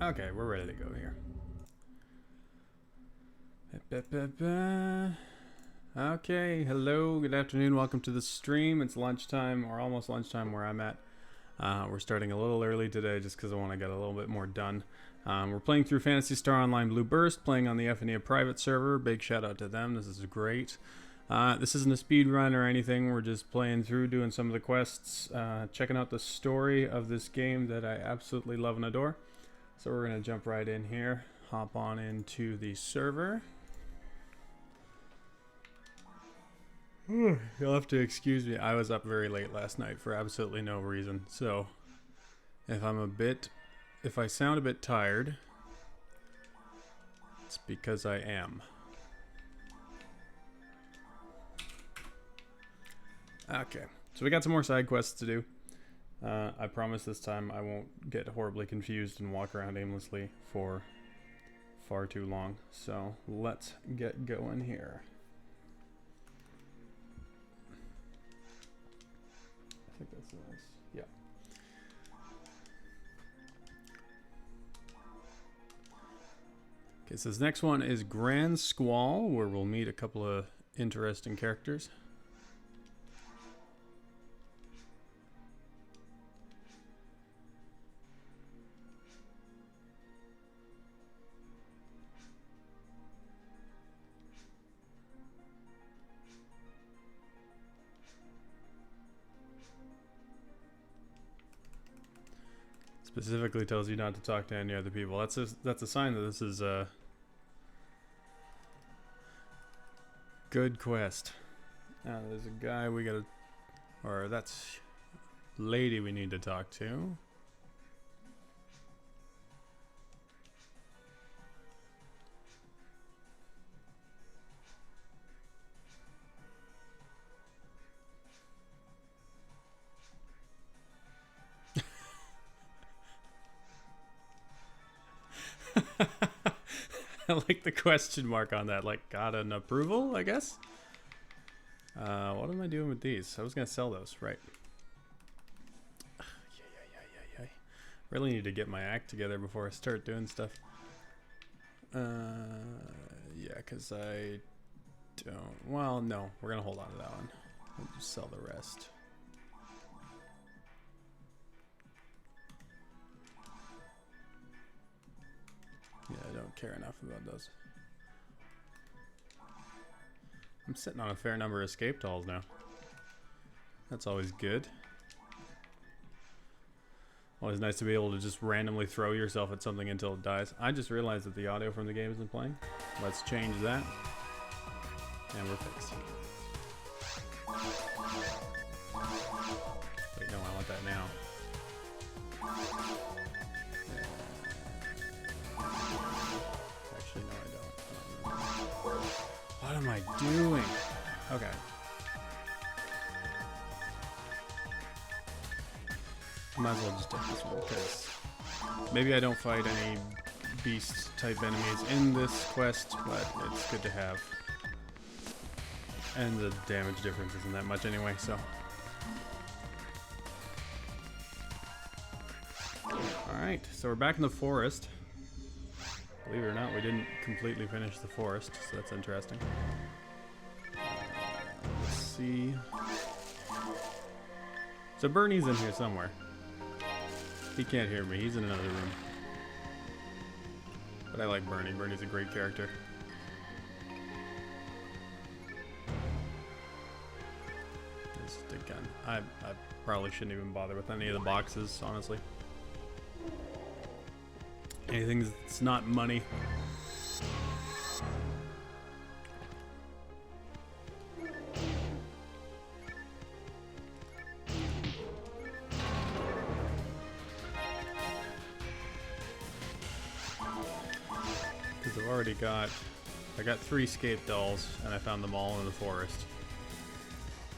Okay, we're ready to go here. Okay, hello, good afternoon, welcome to the stream. It's lunchtime, or almost lunchtime where I'm at. We're starting a little early today just because I want to get a little bit more done. We're playing through Phantasy Star Online Blue Burst, playing on the Ephinea private server. Big shout out to them, this is great. This isn't a speed run or anything, we're just playing through, doing some of the quests, checking out the story of this game that I absolutely love and adore. So we're going to jump right in here, hop on into the server. You'll have to excuse me, I was up very late last night for absolutely no reason, so if I sound a bit tired, it's because I am. Okay, so we got some more side quests to do. I promise this time I won't get horribly confused and walk around aimlessly for far too long. So let's get going here. I think that's nice. Yeah. Okay, so this next one is Gran Squall, where we'll meet a couple of interesting characters. Specifically tells you not to talk to any other people. That's a sign that this is a good quest. Now there's a guy we gotta, or that's lady we need to talk to. I like the question mark on that, like got an approval, I guess. What am I doing with these? I was gonna sell those, right? Really need to get my act together before I start doing stuff. Yeah, because I don't, well, no, we're gonna hold on to that one. We'll just sell the rest. Yeah, I don't care enough about those. I'm sitting on a fair number of escape dolls now. That's always good. Always nice to be able to just randomly throw yourself at something until it dies. I just realized that the audio from the game isn't playing. Let's change that. And we're fixed. Wait, no, I want that now. Actually, no, I don't. What am I doing? Okay. Might as well just take this one, because maybe I don't fight any beast type enemies in this quest, but it's good to have. And the damage difference isn't that much anyway, so. Alright, so we're back in the forest. Believe it or not, we didn't completely finish the forest, so that's interesting. Let's see. So Bernie's in here somewhere. He can't hear me, he's in another room. But I like Bernie, Bernie's a great character. Just again, I probably shouldn't even bother with any of the boxes, honestly. Anything that's not money. Because I got 3 scape dolls, and I found them all in the forest.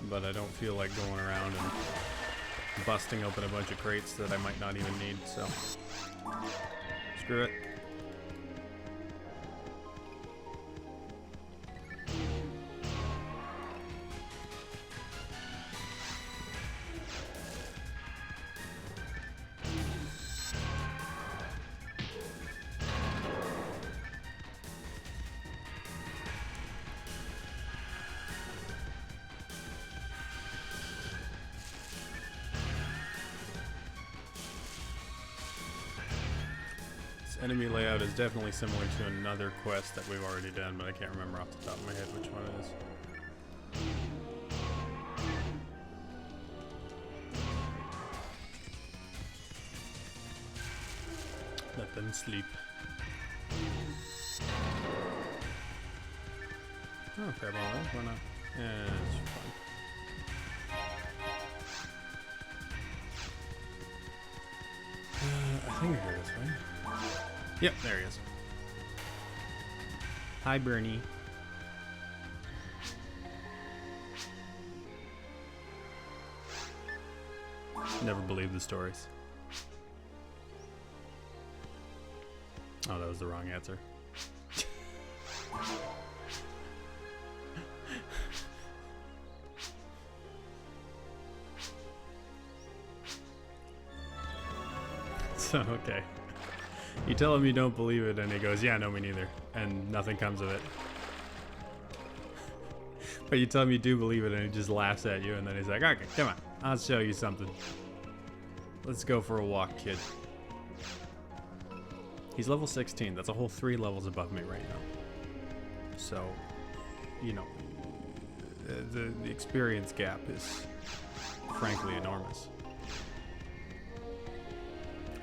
But I don't feel like going around and busting open a bunch of crates that I might not even need, so screw it. enemy layout is definitely similar to another quest that we've already done, but I can't remember off the top of my head which one it is. Let them sleep. Oh, fair ball, why not? Yeah, it's fun. I think I go this way. Yep, there he is. Hi, Bernie. Never believed the stories. Oh, that was the wrong answer. So, okay. You tell him you don't believe it, and he goes, yeah, no, me neither. And nothing comes of it. But you tell him you do believe it, and he just laughs at you, and then he's like, okay, come on, I'll show you something. Let's go for a walk, kid. He's level 16. That's a whole 3 levels above me right now. So, you know, the experience gap is frankly enormous.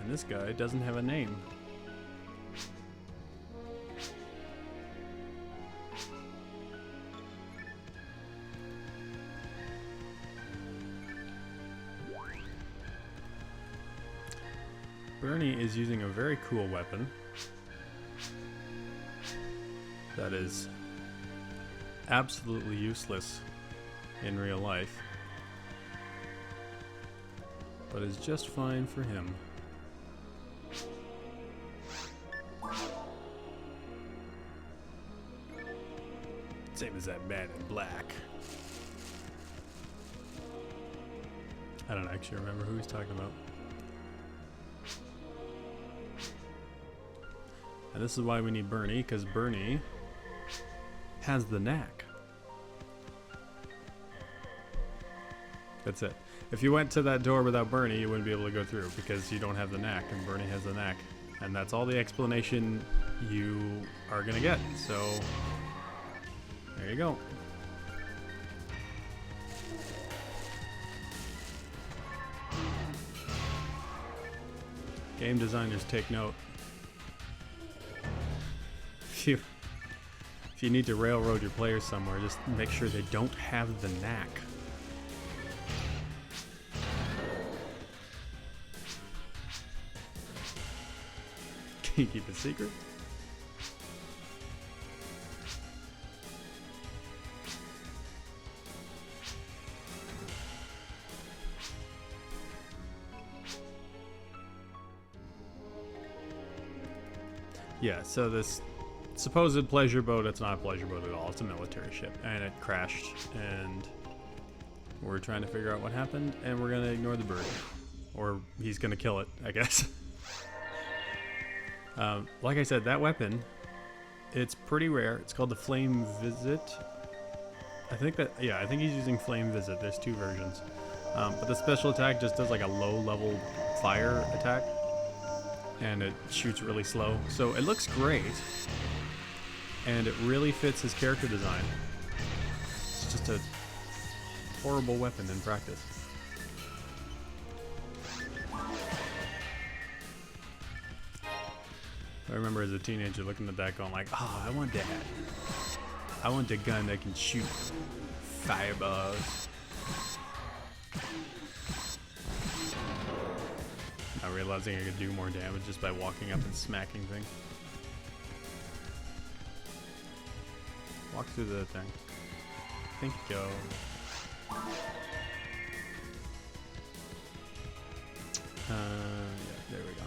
And this guy doesn't have a name. Bernie is using a very cool weapon that is absolutely useless in real life, but is just fine for him. Same as that man in black. I don't actually remember who he's talking about. And this is why we need Bernie, because Bernie has the knack. That's it. If you went to that door without Bernie, you wouldn't be able to go through because you don't have the knack, and Bernie has the knack. And that's all the explanation you are gonna get. So there you go. Game designers, take note. If you need to railroad your players somewhere, just make sure they don't have the knack. Can you keep it secret? Yeah, so this supposed pleasure boat, it's not a pleasure boat at all. It's a military ship, and it crashed, and we're trying to figure out what happened, and we're gonna ignore the bird, or he's gonna kill it, I guess. Like I said, that weapon, it's pretty rare. It's called the Flame Visit. I think he's using Flame Visit. There's 2 versions, but the special attack just does like a low-level fire attack, and it shoots really slow. So it looks great. And it really fits his character design. It's just a horrible weapon in practice. I remember as a teenager looking at that going like, oh, I want that. I want the gun that can shoot fireballs. Not realizing I could do more damage just by walking up and smacking things. Walk through the thing. Thank you. Yeah, there we go.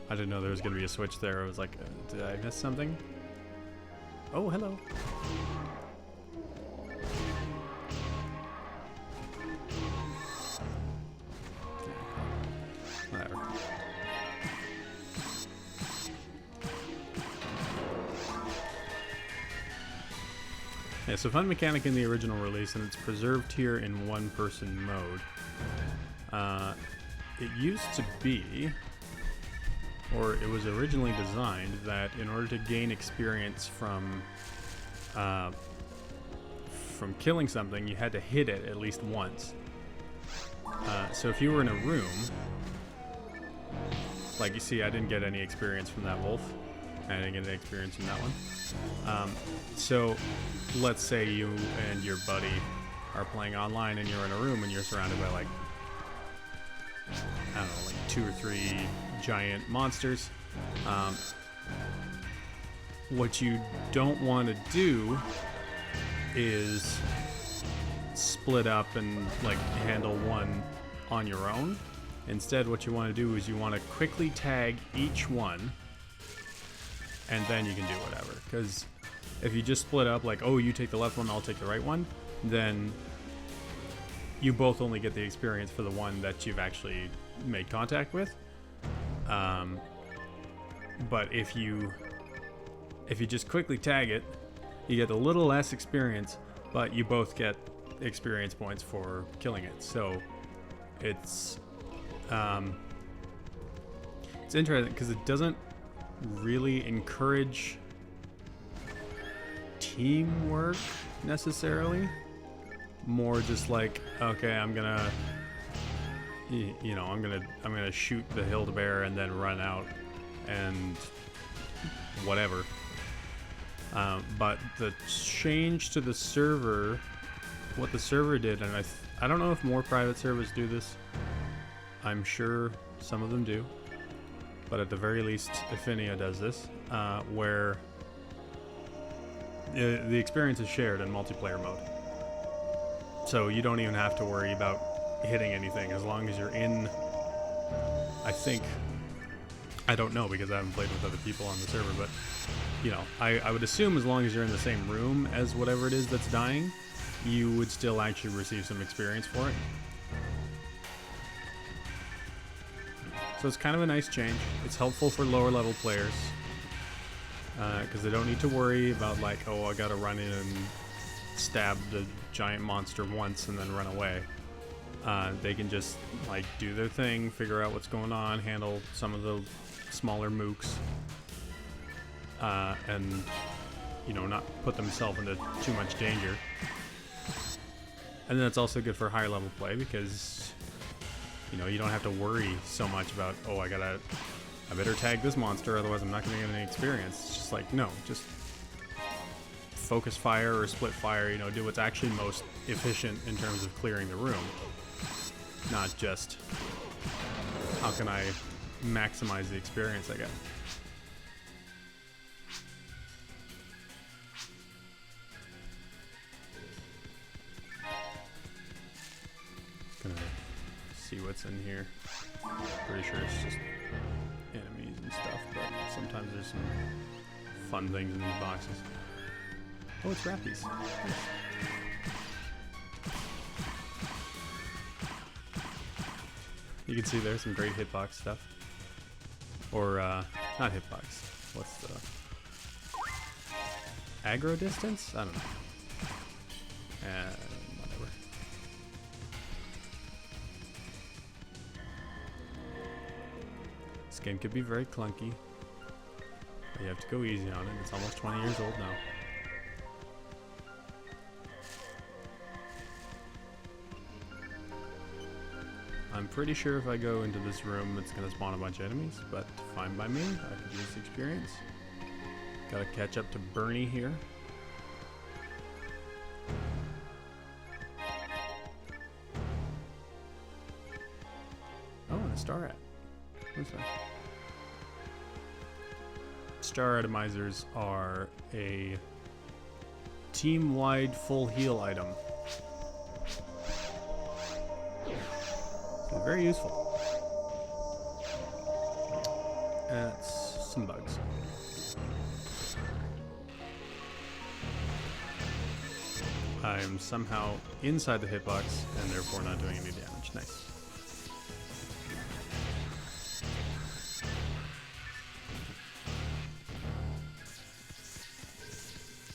I didn't know there was going to be a switch there. I was like, did I miss something? Oh, hello. Whatever. Yeah, so fun mechanic in the original release, and it's preserved here in one-person mode. It used to be or it was originally designed that in order to gain experience from killing something, you had to hit it at least once. So if you were in a room, like you see, I didn't get any experience from that wolf. I didn't get any experience from that one. So let's say you and your buddy are playing online and you're in a room and you're surrounded by like, I don't know, like 2 or 3 giant monsters. What you don't want to do is split up and like handle one on your own. Instead, what you want to do is you want to quickly tag each one, and then you can do whatever. Because if you just split up, like, oh, you take the left one, I'll take the right one, then you both only get the experience for the one that you've actually made contact with. But if you just quickly tag it, you get a little less experience, but you both get experience points for killing it. So it's interesting because it doesn't really encourage teamwork necessarily. More just like, okay, I'm gonna shoot the hill bear and then run out and whatever. But the change to the server, what the server did, and I don't know if more private servers do this. I'm sure some of them do, but at the very least, Ephinea does this, where the experience is shared in multiplayer mode. So you don't even have to worry about hitting anything as long as you're in. I don't know because I haven't played with other people on the server, but you know, I would assume as long as you're in the same room as whatever it is that's dying, you would still actually receive some experience for it. So it's kind of a nice change. It's helpful for lower level players because they don't need to worry about like, oh, I gotta run in and stab the giant monster once and then run away. They can just like do their thing, figure out what's going on, handle some of the smaller mooks, and you know, not put themselves into too much danger. And then it's also good for higher level play because you know, you don't have to worry so much about, oh, I better tag this monster, otherwise I'm not going to get any experience. It's just like, no, just focus fire or split fire, you know, do what's actually most efficient in terms of clearing the room. Not just, how can I maximize the experience I get. Gonna see what's in here. Pretty sure it's just enemies and stuff, but sometimes there's some fun things in these boxes. Oh, it's Rappies. Nice. You can see there's some great hitbox stuff. Or, not hitbox. What's the... aggro distance? I don't know. Whatever. This game could be very clunky. But you have to go easy on it. It's almost 20 years old now. I'm pretty sure if I go into this room, it's going to spawn a bunch of enemies, but fine by me. I could use the experience. Gotta catch up to Bernie here. Oh, and a star at. What's that? Star atomizers are a team-wide full heal item. So very useful. That's some bugs. I am somehow inside the hitbox and therefore not doing any damage. Nice.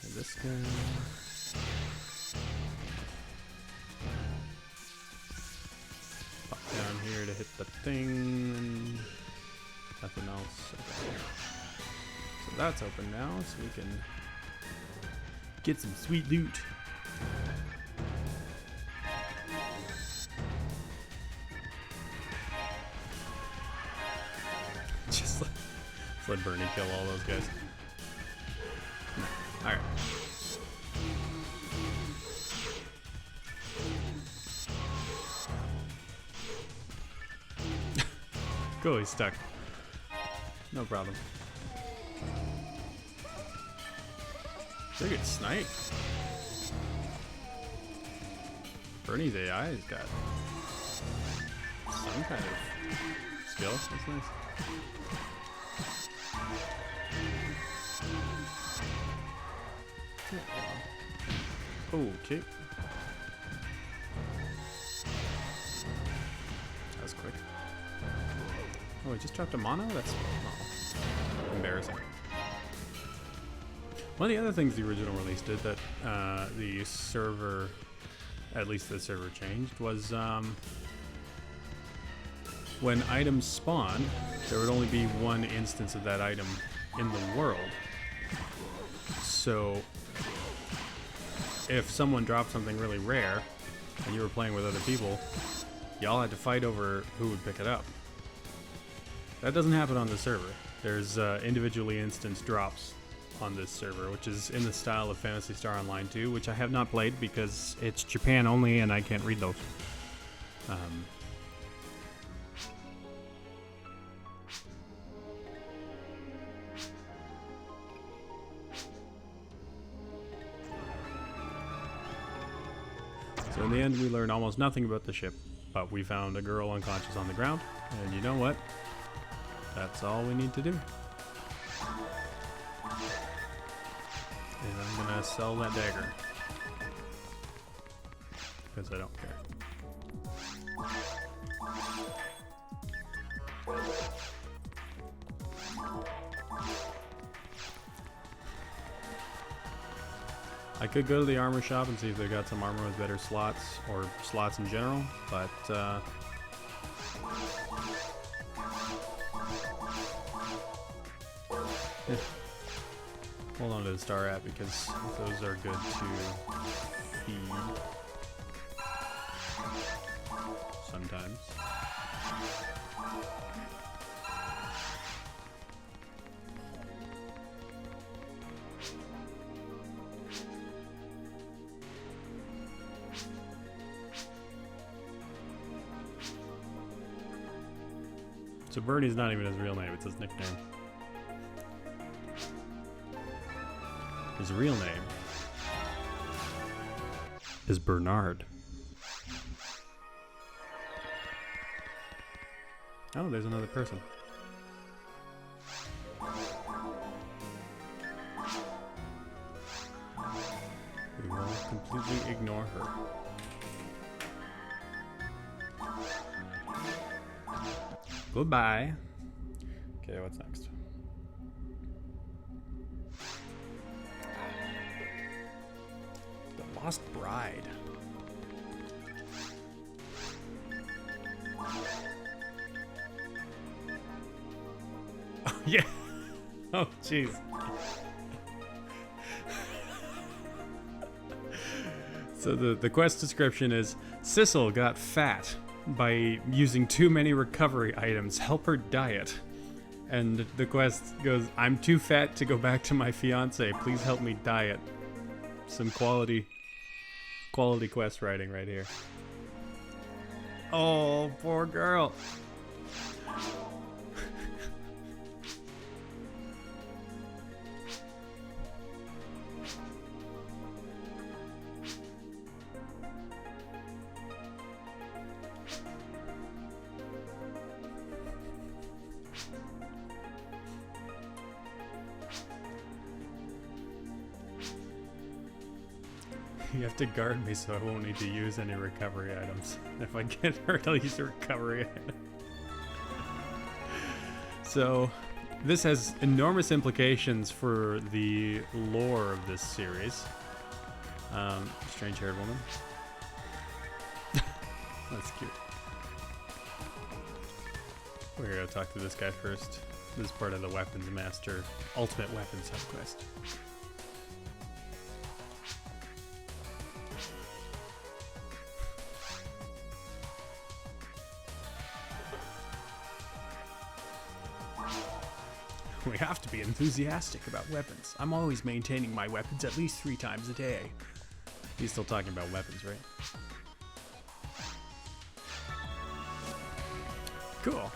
And this guy. Pop down here to hit the thing. And nothing else open here. So that's open now, so we can get some sweet loot. Just let Bernie kill all those guys. Alright. Cool, he's stuck. No problem. Pretty good snipe. Bernie's AI has got some kind of skill. That's nice. Okay. That was quick. Oh, he just dropped a mono? That's embarrassing. One of the other things the original release did that the server, at least the server changed, was when items spawned, there would only be one instance of that item in the world. So if someone dropped something really rare and you were playing with other people, y'all had to fight over who would pick it up. That doesn't happen on the server. There's individually instanced drops on this server, which is in the style of Phantasy Star Online 2, which I have not played because it's Japan only and I can't read those. So in the end, we learned almost nothing about the ship, but we found a girl unconscious on the ground, and you know what? That's all we need to do. And I'm gonna sell that dagger, because I don't care. I could go to the armor shop and see if they got some armor with better slots, or slots in general, but hold on to the star app because those are good to feed sometimes. So Bernie's not even his real name, it's his nickname. His real name is Bernard. Oh, there's another person. We will completely ignore her. Goodbye. Okay, what's next? The Lost Bride. Oh, yeah. Oh, jeez. So the quest description is, Sissel got fat by using too many recovery items. Help her diet. And the quest goes, I'm too fat to go back to my fiance. Please help me diet. Some quality quest writing right here. Oh, poor girl. You have to guard me so I won't need to use any recovery items. If I get hurt, I'll use a recovery item. So, this has enormous implications for the lore of this series. Strange-haired woman. That's cute. We're gonna talk to this guy first. This is part of the Weapons Master Ultimate Weapon subquest. We have to be enthusiastic about weapons. I'm always maintaining my weapons at least 3 times a day. He's still talking about weapons, right? Cool.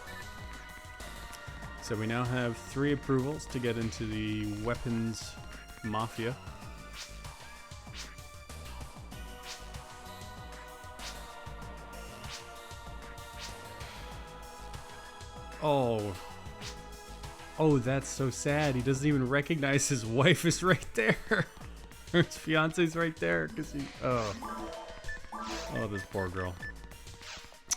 So we now have 3 approvals to get into the weapons mafia. Oh, that's so sad. He doesn't even recognize his wife is right there. His fiance's right there. Oh, this poor girl.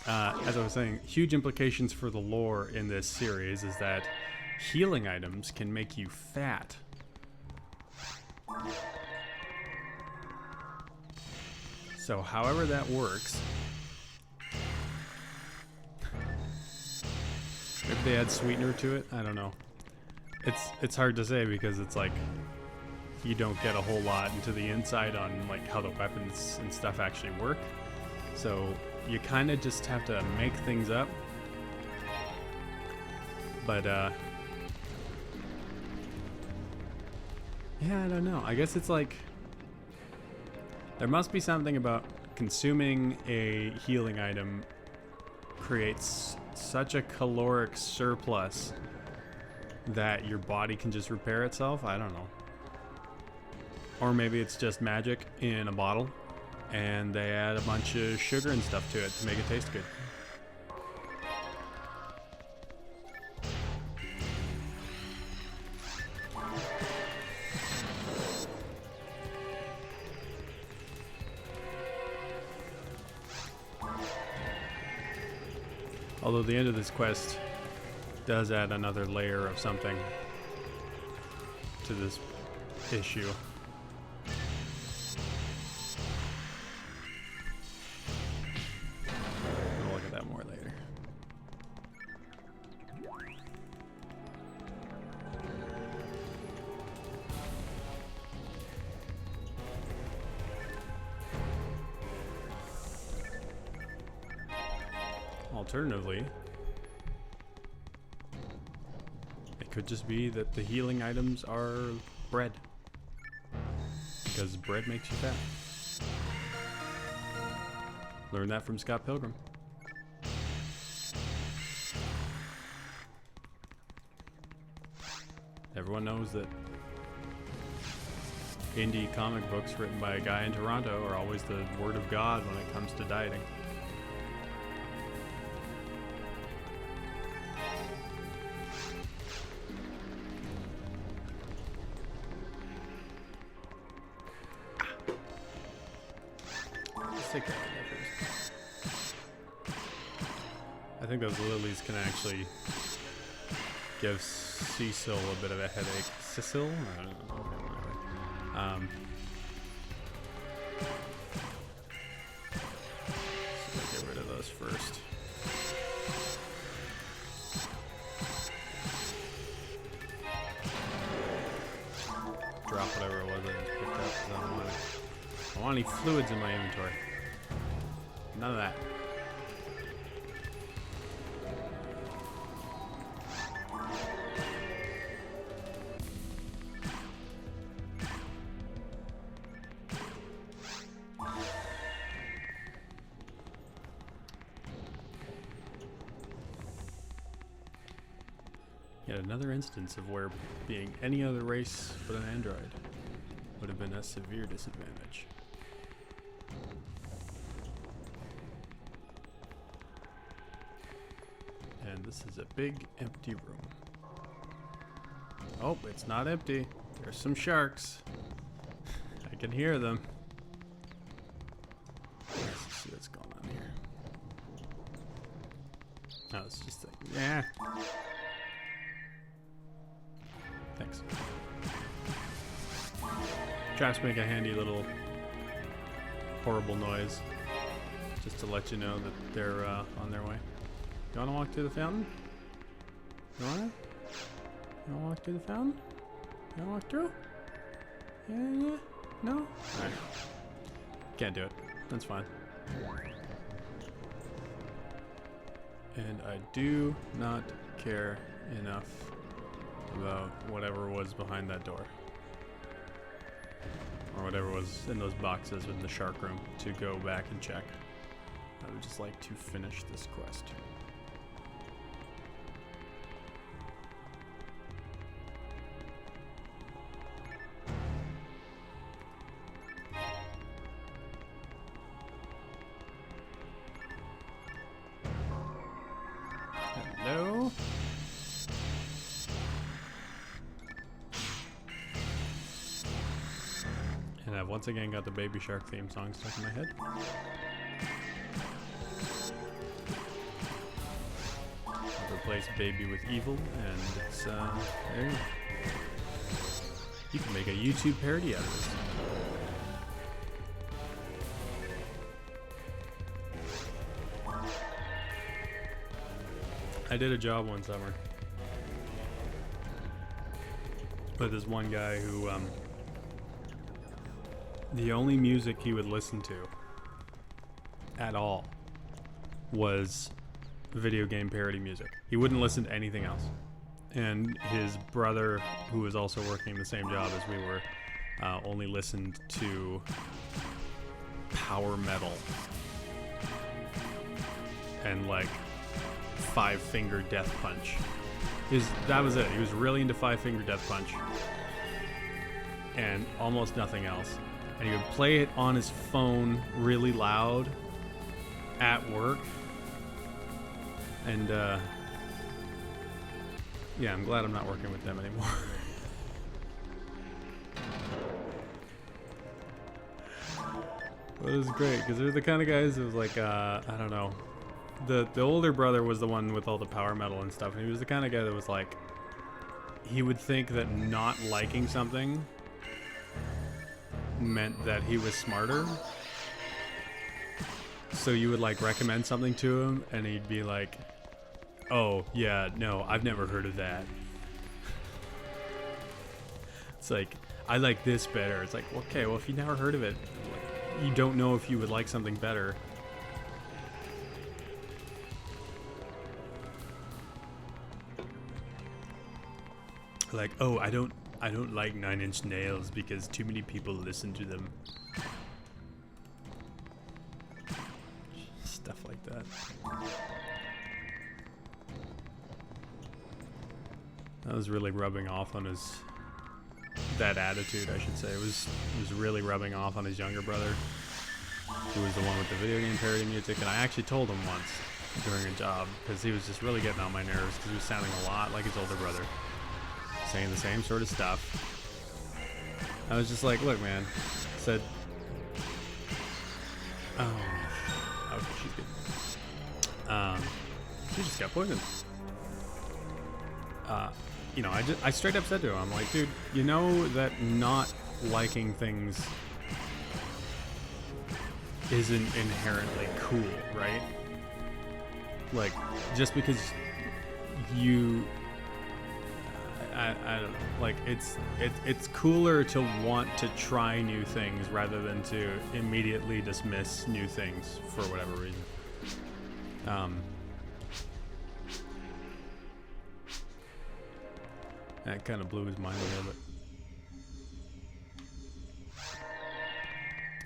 As I was saying, huge implications for the lore in this series is that healing items can make you fat. So however that works, if they add sweetener to it, I don't know. It's hard to say because it's like you don't get a whole lot into the inside on like how the weapons and stuff actually work. So you kind of just have to make things up. But yeah, I don't know. I guess it's like there must be something about consuming a healing item creates such a caloric surplus that your body can just repair itself. I don't know. Or maybe it's just magic in a bottle and they add a bunch of sugar and stuff to it to make it taste good. Although the end of this quest does add another layer of something to this issue. We'll look at that more later. Alternatively, it could just be that the healing items are bread, because bread makes you fat. Learned that from Scott Pilgrim. Everyone knows that indie comic books written by a guy in Toronto are always the word of God when it comes to dieting. I think those lilies can actually give Cecil a bit of a headache. Cecil? I don't know. Okay, whatever. So get rid of those first. Drop whatever it was I just picked up because I don't want any fluids in my inventory. None of that. Yet another instance of where being any other race but an android would have been a severe disadvantage. And this is a big empty room. Oh, it's not empty. There's some sharks. I can hear them. Let's see what's going on here. Oh, it's just like, yeah. Thanks. Traps make a handy little horrible noise just to let you know that they're on their way. You want to walk to the fountain? You want to? You wanna walk through the fountain? You wanna walk through? Yeah? No? Alright. Can't do it. That's fine. And I do not care enough about whatever was behind that door. Or whatever was in those boxes in the shark room to go back and check. I would just like to finish this quest. Hello? And I've once again got the Baby Shark theme song stuck in my head. I've replaced baby with evil, and it's, there you go. You can make a YouTube parody out of this. I did a job one summer with this one guy who, the only music he would listen to at all was video game parody music. He wouldn't listen to anything else. And his brother, who was also working the same job as we were, only listened to power metal and like Five Finger Death Punch. That was it. He was really into Five Finger Death Punch and almost nothing else. And he would play it on his phone really loud at work. And yeah, I'm glad I'm not working with them anymore. But it was great because they're the kind of guys that was like, I don't know. The older brother was the one with all the power metal and stuff, and he was the kind of guy that was like, he would think that not liking something meant that he was smarter. So you would like recommend something to him, and he'd be like, "Oh yeah, no, I've never heard of that." It's like, I like this better. It's like, okay, well if you never heard of it, you don't know if you would like something better. Like, oh, I don't like Nine Inch Nails because too many people listen to them. Stuff like that. That was really rubbing off on his, that attitude, I should say. It was really rubbing off on his younger brother, who was the one with the video game parody music. And I actually told him once during a job, because he was just really getting on my nerves, because he was sounding a lot like his older brother, saying the same sort of stuff. I was just like, look, man, I said, oh, okay, she's good. She just got poisoned. You know, I straight up said to him, I'm like, dude, you know that not liking things isn't inherently cool, right? Like, just because you, I don't know, like, it's cooler to want to try new things rather than to immediately dismiss new things for whatever reason. That kind of blew his mind a little bit.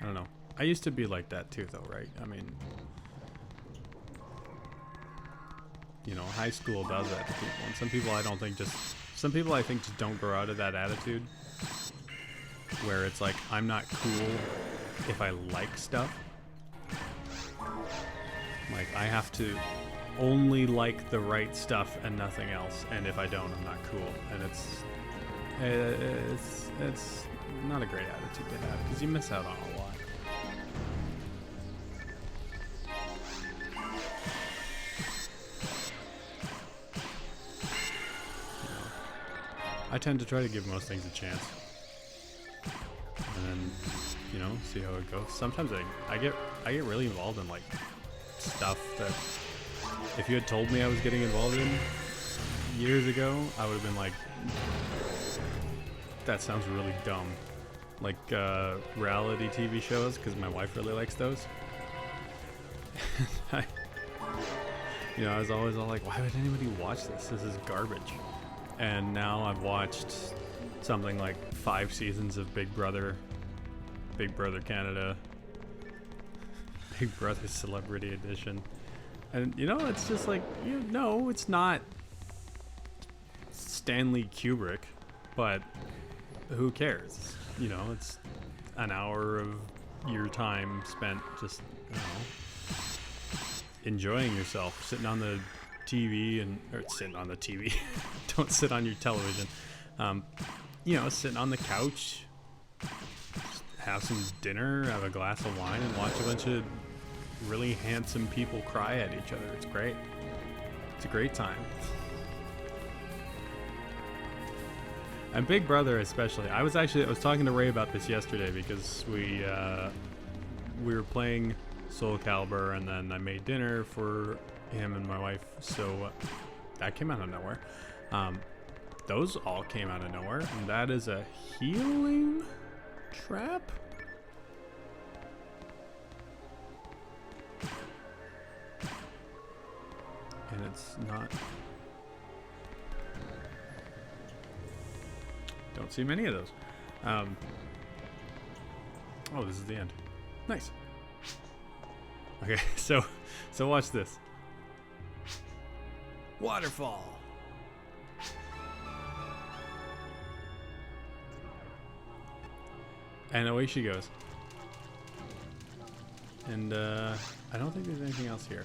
I don't know. I used to be like that too, though, right? I mean, you know, high school does that to people. And some people I think just don't grow out of that attitude. Where it's like, I'm not cool if I like stuff. Like, I have to only like the right stuff and nothing else, and if I don't, I'm not cool. And it's not a great attitude to have, because you miss out on a lot. You know, I tend to try to give most things a chance, and then, you know, see how it goes. Sometimes I get really involved in like stuff that, if you had told me I was getting involved in, years ago, I would have been like, that sounds really dumb. Like reality TV shows, because my wife really likes those. I was always all like, why would anybody watch this? This is garbage. And now I've watched something like 5 seasons of Big Brother Canada, Big Brother Celebrity Edition. And it's just like, it's not Stanley Kubrick, but who cares? It's an hour of your time spent just, enjoying yourself, sitting on the TV or sitting on the TV. Don't sit on your television. Sitting on the couch, have some dinner, have a glass of wine, and watch a bunch of really handsome people cry at each other. It's great. It's a great time. And Big Brother especially. I was talking to Ray about this yesterday because we were playing Soul Calibur, and then I made dinner for him and my wife. So that came out of nowhere. Those all came out of nowhere, and that is a healing trap. And it's not. Don't see many of those. Oh, this is the end. Nice. Okay, so watch this. Waterfall. And away she goes. And I don't think there's anything else here.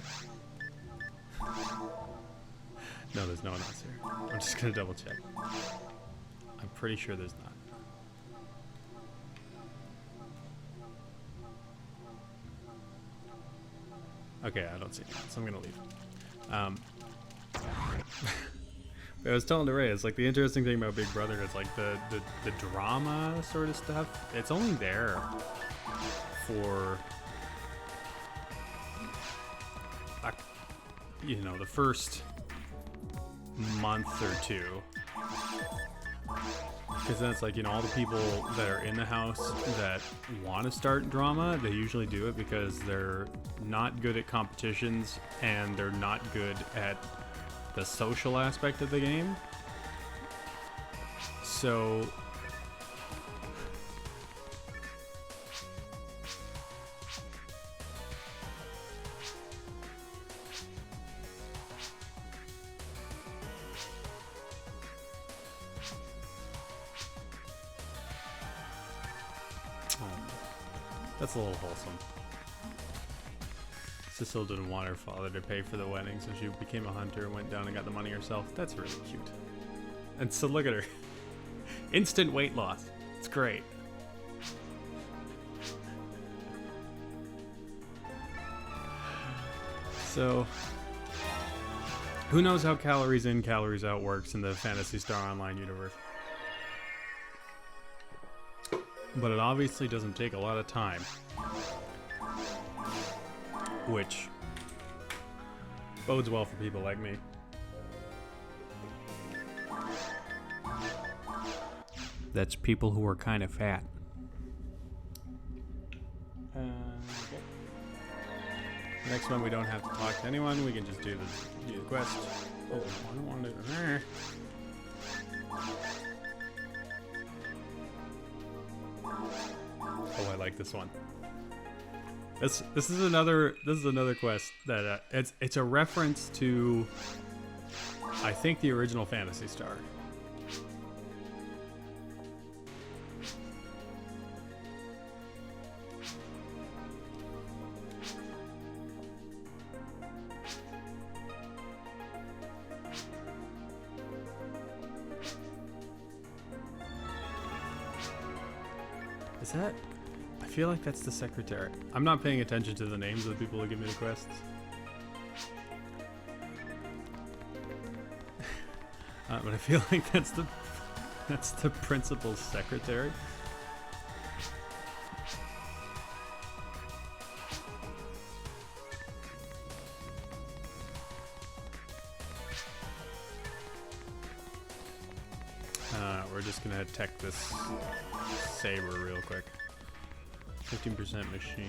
No, there's no one else here. I'm just gonna double check. I'm pretty sure there's not. Okay, I don't see that, so I'm gonna leave. I was telling Ray, it's like the interesting thing about Big Brother is like the drama sort of stuff. It's only there for the first month or two, because then it's like all the people that are in the house that want to start drama, they usually do it because they're not good at competitions and they're not good at the social aspect of the game. So that's a little wholesome. Cecile didn't want her father to pay for the wedding, so she became a hunter and went down and got the money herself. That's really cute. And so look at her. Instant weight loss. It's great. So, who knows how calories in, calories out works in the Phantasy Star Online universe? But it obviously doesn't take a lot of time, which bodes well for people like me. That's people who are kind of fat. Okay. Next one, we don't have to talk to anyone. We can just do the quest. Oh, I don't want to. Oh, I like this one. This is another quest that it's a reference to, I think, the original Phantasy Star. Is that? I feel like that's the secretary. I'm not paying attention to the names of the people who give me the quests. But I feel like that's the principal's secretary. we're just gonna tech this saber real quick. 15% machine.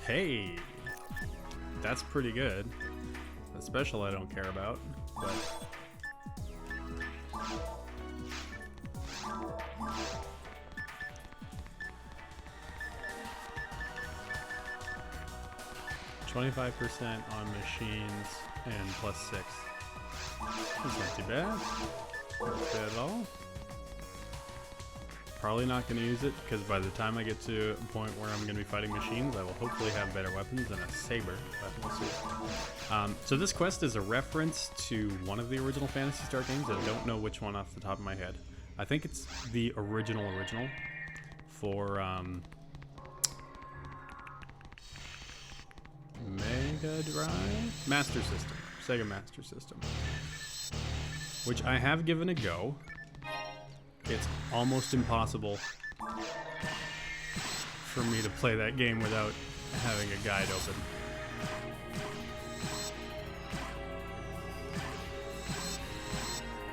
Hey! That's pretty good. The special I don't care about, but... %25% on machines and +6. That's not too bad. Not bad at all. Probably not going to use it because by the time I get to a point where I'm going to be fighting machines, I will hopefully have better weapons than a saber. But we'll see. So this quest is a reference to one of the original Phantasy Star games. I don't know which one off the top of my head. I think it's the original for Mega Drive? Master System. Sega Master System. Which I have given a go. It's almost impossible for me to play that game without having a guide open.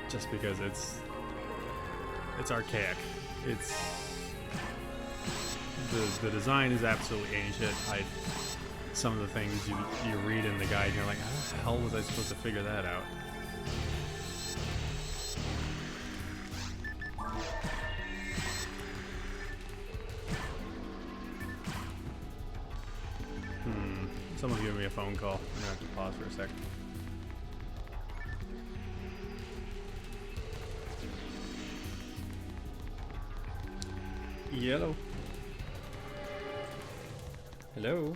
Just because it's archaic. The design is absolutely ancient. Some of the things you read in the guide, you're like, how the hell was I supposed to figure that out? Someone's giving me a phone call. I'm gonna have to pause for a sec. Yellow. Hello.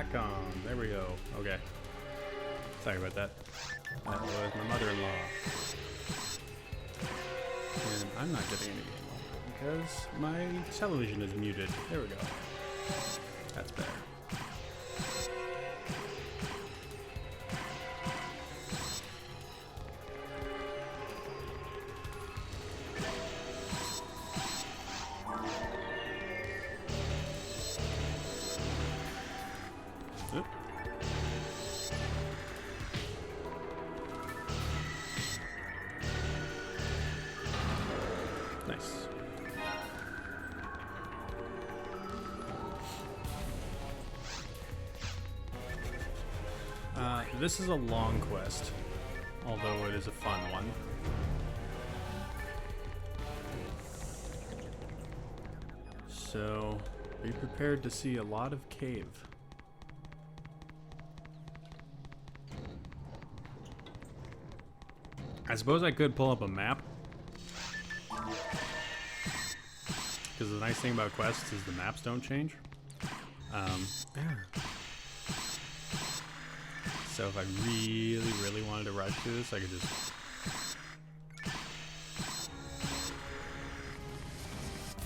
back on. There we go. Okay. Sorry about that. That was my mother-in-law. And I'm not getting any game over because my television is muted. There we go. That's better. Oop. Nice. This is a long quest, although it is a fun one. So, be prepared to see a lot of cave. I suppose I could pull up a map. Because the nice thing about quests is the maps don't change. So if I really wanted to rush through this, I could just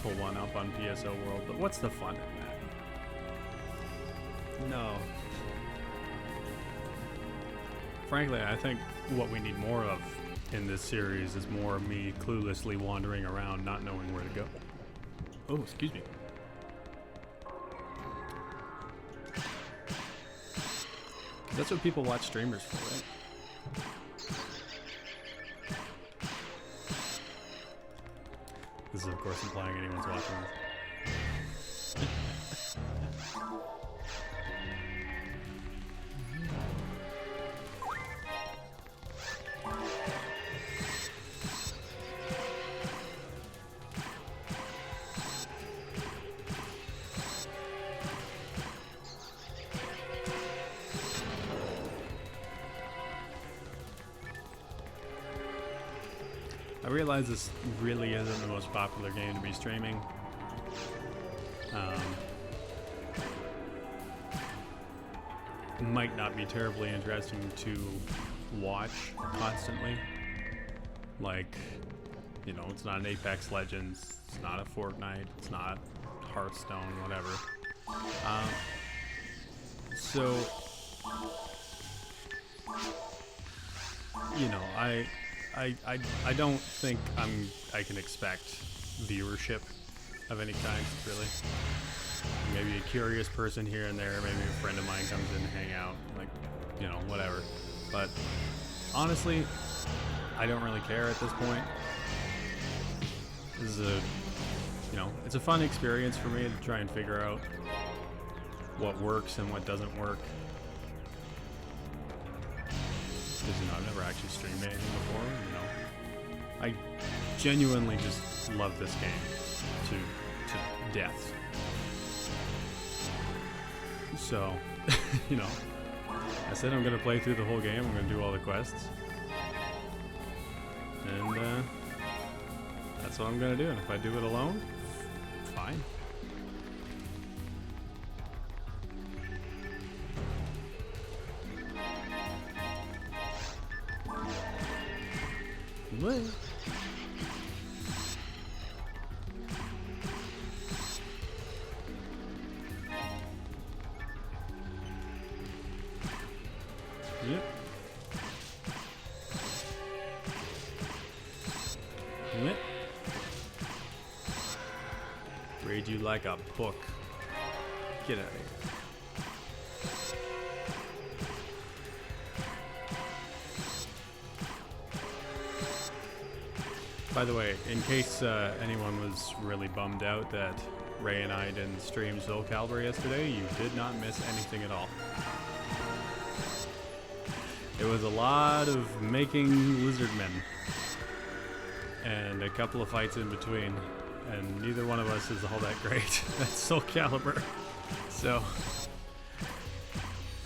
pull one up on PSO World. But what's the fun in that? No. Frankly, I think what we need more of in this series is more of me cluelessly wandering around, not knowing where to go. Oh, excuse me. That's what people watch streamers for, right? This is, of course, implying anyone's watching this. I realize this really isn't the most popular game to be streaming. Might not be terribly interesting to watch constantly. Like, you know, it's not an Apex Legends, it's not a Fortnite, it's not Hearthstone, whatever. So, you know, I don't think I can expect viewership of any kind, really. Maybe a curious person here and there, maybe a friend of mine comes in to hang out, like, you know, whatever. But honestly, I don't really care at this point. This is a, you know, it's a fun experience for me to try and figure out what works and what doesn't work. Because, you know, I've never actually streamed anything before, you know. I genuinely just love this game to death. So, you know, I said I'm going to play through the whole game, I'm going to do all the quests. And, that's what I'm going to do, and if I do it alone, fine. What? Yep. Yep. Read you like a book. Get out of here. By the way, in case anyone was really bummed out that Ray and I didn't stream Soul Calibur yesterday, you did not miss anything at all. It was a lot of making lizard men and a couple of fights in between, and neither one of us is all that great at Soul Calibur. So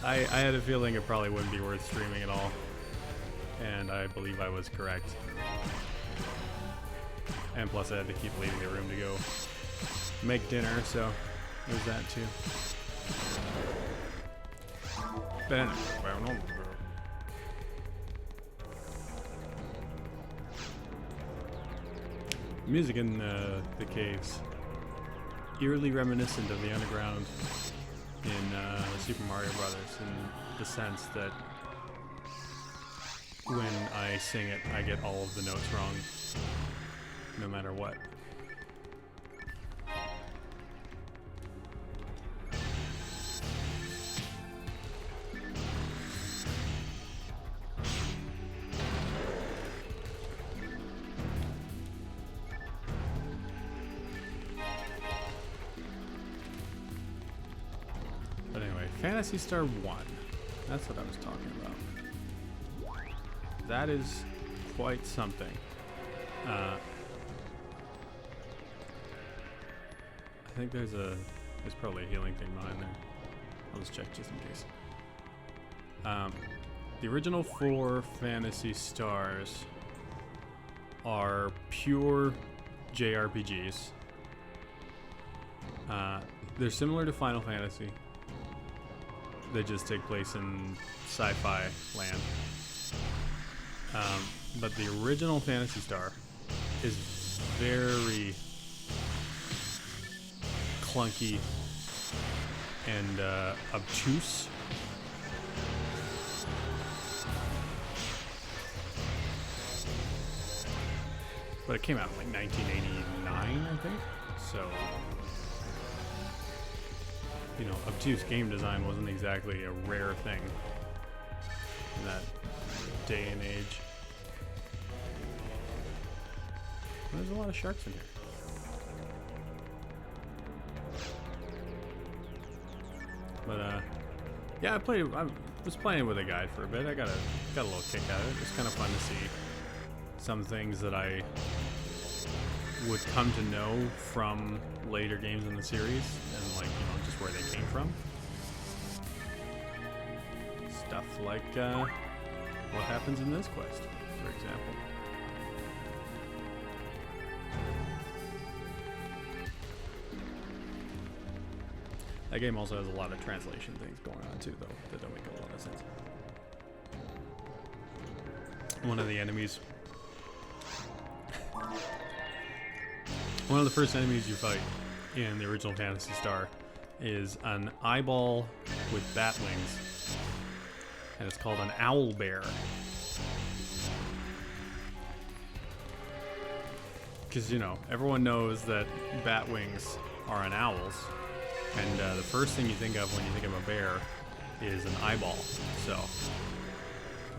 I had a feeling it probably wouldn't be worth streaming at all, and I believe I was correct. And plus I had to keep leaving the room to go make dinner, so there's that too. But anyway, music in the caves, eerily reminiscent of the underground in Super Mario Brothers, in the sense that when I sing it, I get all of the notes wrong, no matter what. But anyway, Phantasy Star 1. That's what I was talking about. That is quite something. I think there's probably a healing thing behind there. I'll just check just in case. The original 4 Phantasy Stars are pure JRPGs. They're similar to Final Fantasy. They just take place in sci-fi land. But the original Phantasy Star is very clunky and obtuse. But it came out in like 1989, I think. So, you know, obtuse game design wasn't exactly a rare thing in that day and age. There's a lot of sharks in here. But yeah, I was playing with a guide for a bit. I got a little kick out of it. It was kind of fun to see some things that I would come to know from later games in the series, and like, you know, just where they came from. Stuff like what happens in this quest, for example. That game also has a lot of translation things going on too, though, that don't make a lot of sense. One of the enemies, one of the first enemies you fight in the original Phantasy Star is an eyeball with bat wings, and it's called an owl bear. Because, you know, everyone knows that bat wings are an owl's. And the first thing you think of when you think of a bear is an eyeball. So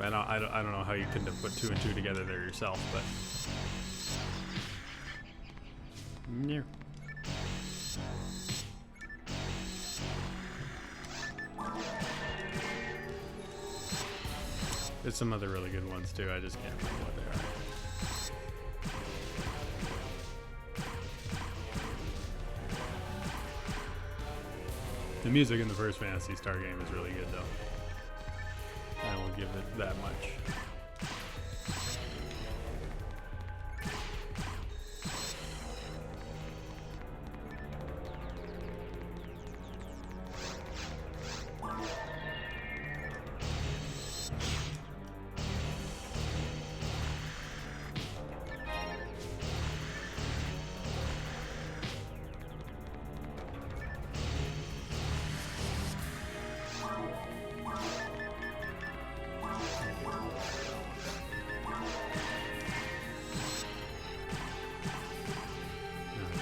I don't know how you couldn't have put 2 and 2 together there yourself, but yeah. There's some other really good ones too. I just can't remember what they are. The music in the first Phantasy Star game is really good, though. I will give it that much.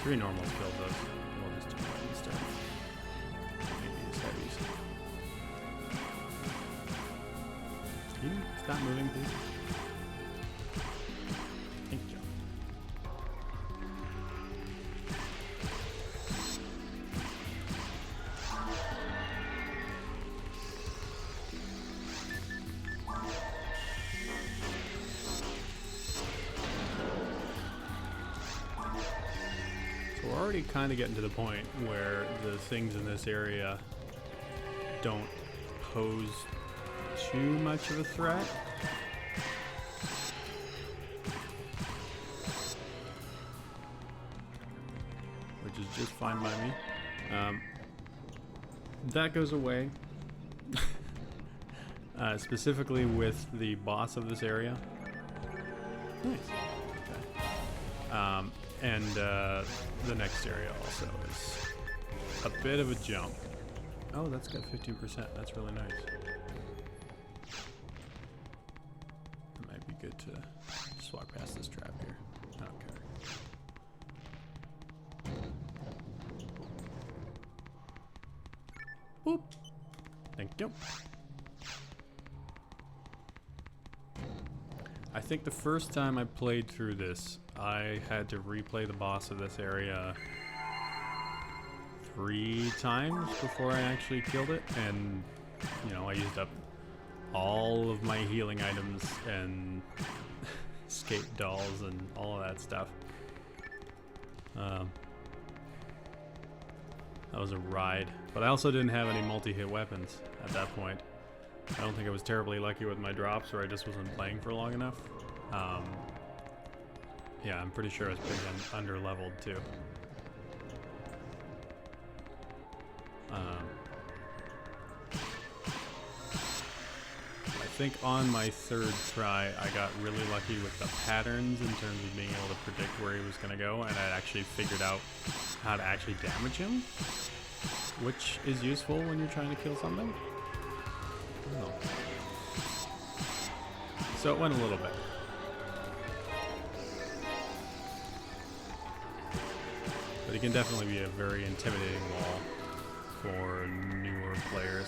Three normals killed those. We'll just do that instead. Maybe use heavies. Can you stop moving, please? Thank you. We're already kind of getting to the point where the things in this area don't pose too much of a threat. Which is just fine by me. That goes away. specifically with the boss of this area. Nice. Okay. And the next area also is a bit of a jump. Oh, that's got 15%. That's really nice. It might be good to just walk past this trap here. Okay. Boop. Thank you. I think the first time I played through this, I had to replay the boss of this area 3 times before I actually killed it, and you know, I used up all of my healing items and escape dolls and all of that stuff. That was a ride, but I also didn't have any multi-hit weapons at that point. I don't think I was terribly lucky with my drops, or I just wasn't playing for long enough. Yeah, I'm pretty sure I was pretty under-leveled too. I think on my 3rd try, I got really lucky with the patterns in terms of being able to predict where he was going to go, and I actually figured out how to actually damage him, which is useful when you're trying to kill something. Oh. So it went a little bit. But it can definitely be a very intimidating wall for newer players.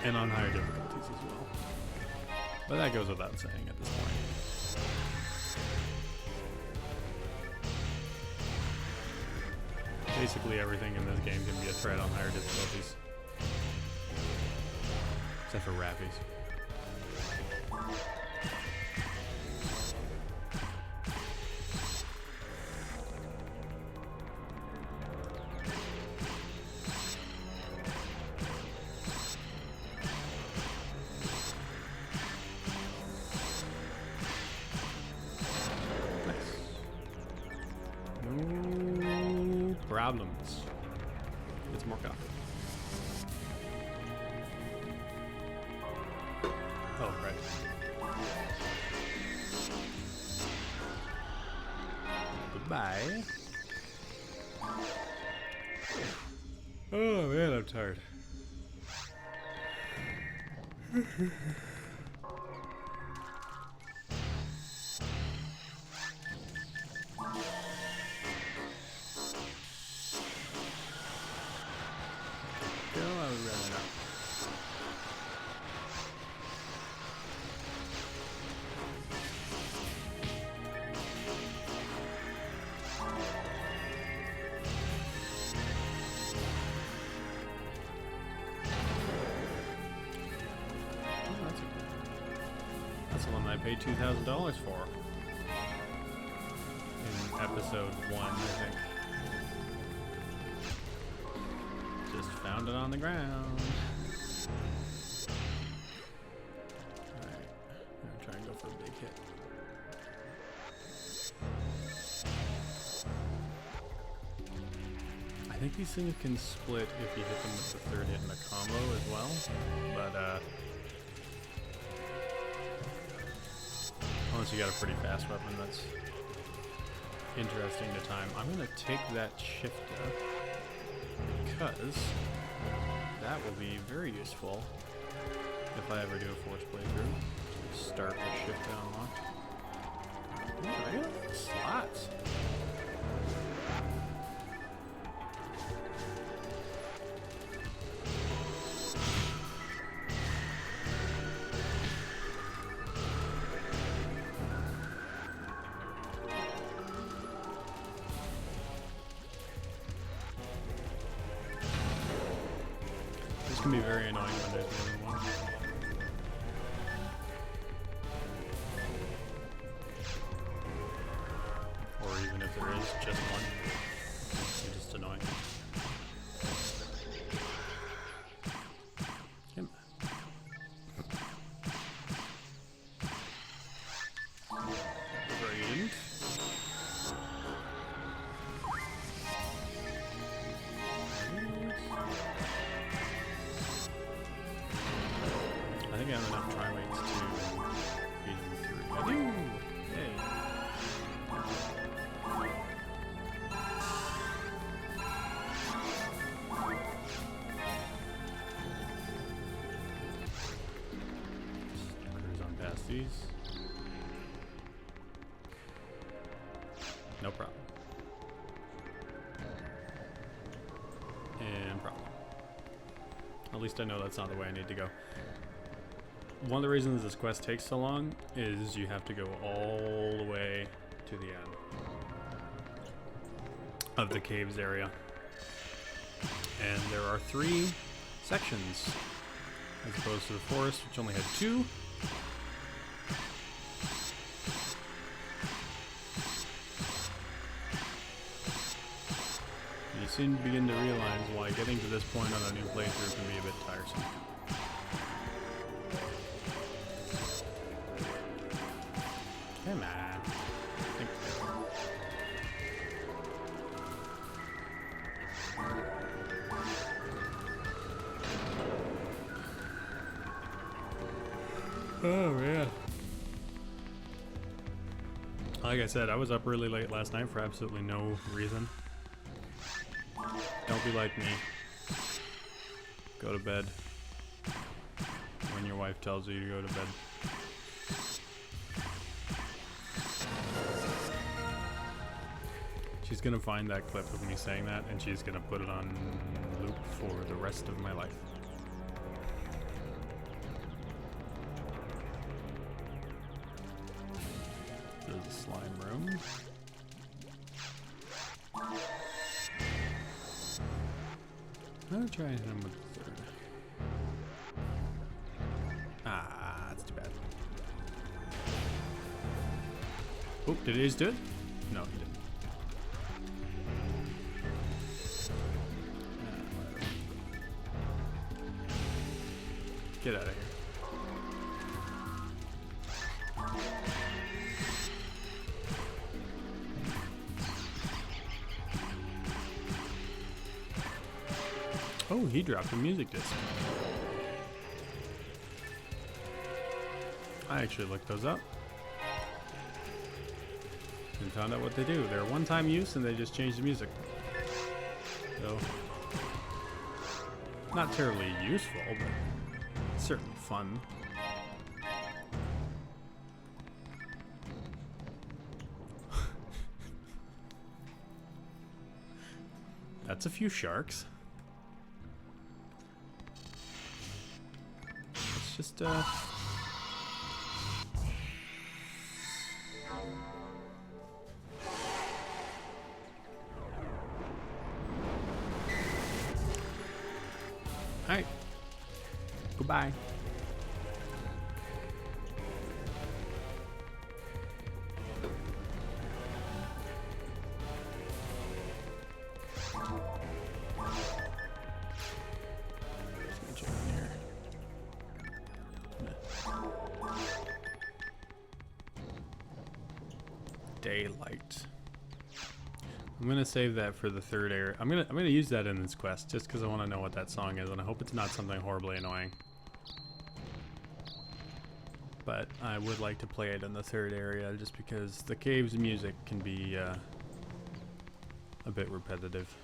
And on higher difficulties as well. But that goes without saying at this point. Basically everything in this game can be a threat on higher difficulties. Except for Rappies. Problems. Get some more coffee. Oh, right. Goodbye. Oh man, I'm tired. That's the one that I paid $2,000 for in episode 1, I think. Just found it on the ground. Alright, I'm gonna try and go for a big hit. I think these things can split if you hit them with the 3rd hit in a combo as well, but unless you got a pretty fast weapon that's interesting to time. I'm going to take that shifter because that will be very useful if I ever do a force playthrough to start with shifter unlocked. Oh, really? Slots. This can be very annoying when there's more than one. Or even if there is just one. It's just annoying. Come on. Brilliant. think I have enough trimates to feed him through. I do! Hey. Cruise on past these. No problem. And problem. At least I know that's not the way I need to go. One of the reasons this quest takes so long is you have to go all the way to the end of the caves area. And there are 3 sections as opposed to the forest, which only had 2. You soon begin to realize why getting to this point on a new playthrough can be a bit tiresome. Come on. Thank you. Oh, yeah. Like I said, I was up really late last night for absolutely no reason. Don't be like me. Go to bed when your wife tells you to go to bed. She's gonna find that clip of me saying that, and she's gonna put it on loop for the rest of my life. There's a slime room. I'm gonna try and hit him with the 3rd. Ah, that's too bad. Oh, did he just do it? No, he didn't. Get out of here. Oh, he dropped a music disc. I actually looked those up and found out what they do. They're one-time use and they just change the music. So, not terribly useful, but certainly fun. That's a few sharks. Let's just Alright. Goodbye. Daylight. I'm gonna save that for the 3rd area. I'm gonna use that in this quest just because I want to know what that song is, and I hope it's not something horribly annoying. But I would like to play it in the 3rd area just because the cave's music can be a bit repetitive.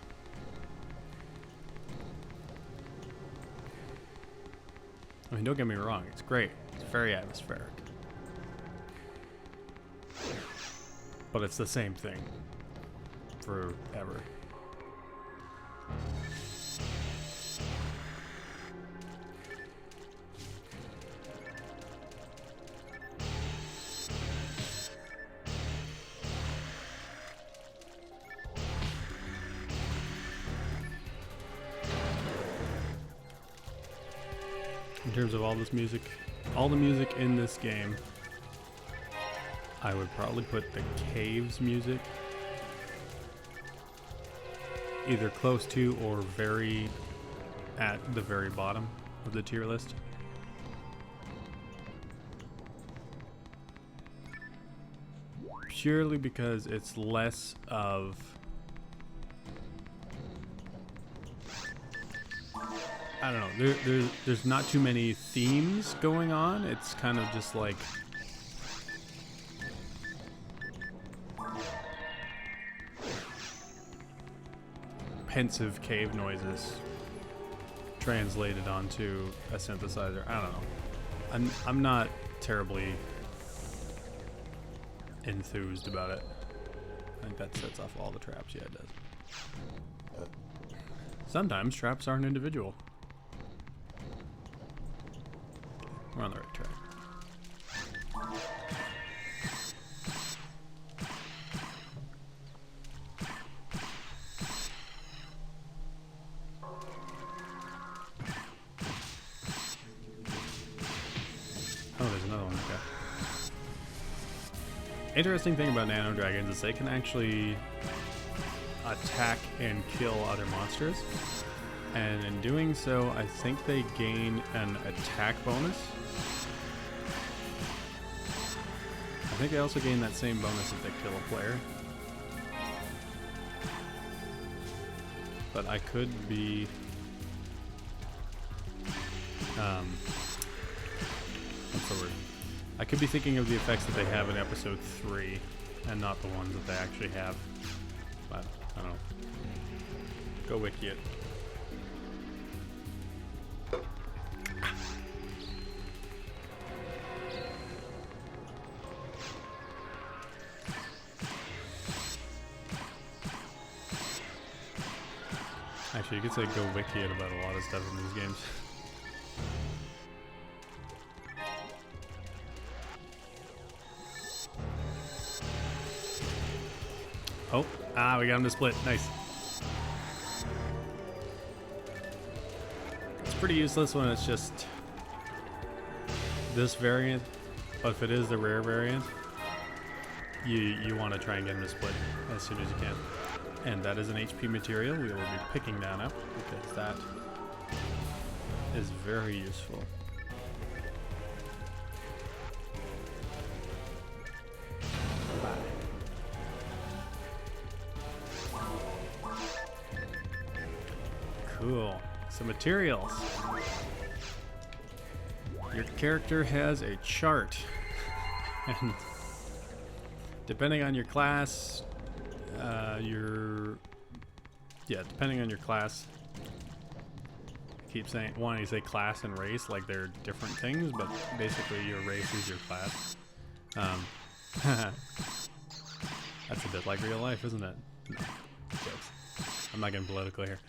I mean, don't get me wrong, it's great. It's very atmospheric. But it's the same thing forever. In terms of all this music, all the music in this game, I would probably put the caves music either close to or very at the very bottom of the tier list. Purely because it's less of I don't know. There's not too many themes going on. It's kind of just like pensive cave noises translated onto a synthesizer. I don't know. I'm not terribly enthused about it. I think that sets off all the traps. Yeah, it does. Sometimes traps aren't individual. We're on the right track. Oh, there's another one. Okay. Interesting thing about nano dragons is they can actually attack and kill other monsters, and in doing so I think they gain an attack bonus. I think they also gain that same bonus if they kill a player, but I could be what's the word? I could be thinking of the effects that they have in episode 3 and not the ones that they actually have, but I don't know. Go wiki it. Actually, you could say go wiki it about a lot of stuff in these games. Oh, we got him to split. Nice. It's pretty useless when it's just this variant, but if it is the rare variant, you want to try and get him to split as soon as you can. And that is an HP material. We will be picking that up because that is very useful. Cool. Some materials. Your character has a chart. And depending on your class, depending on your class, I keep wanting to say class and race like they're different things, but basically your race is your class. That's a bit like real life, isn't it? No, jokes. I'm not getting political here.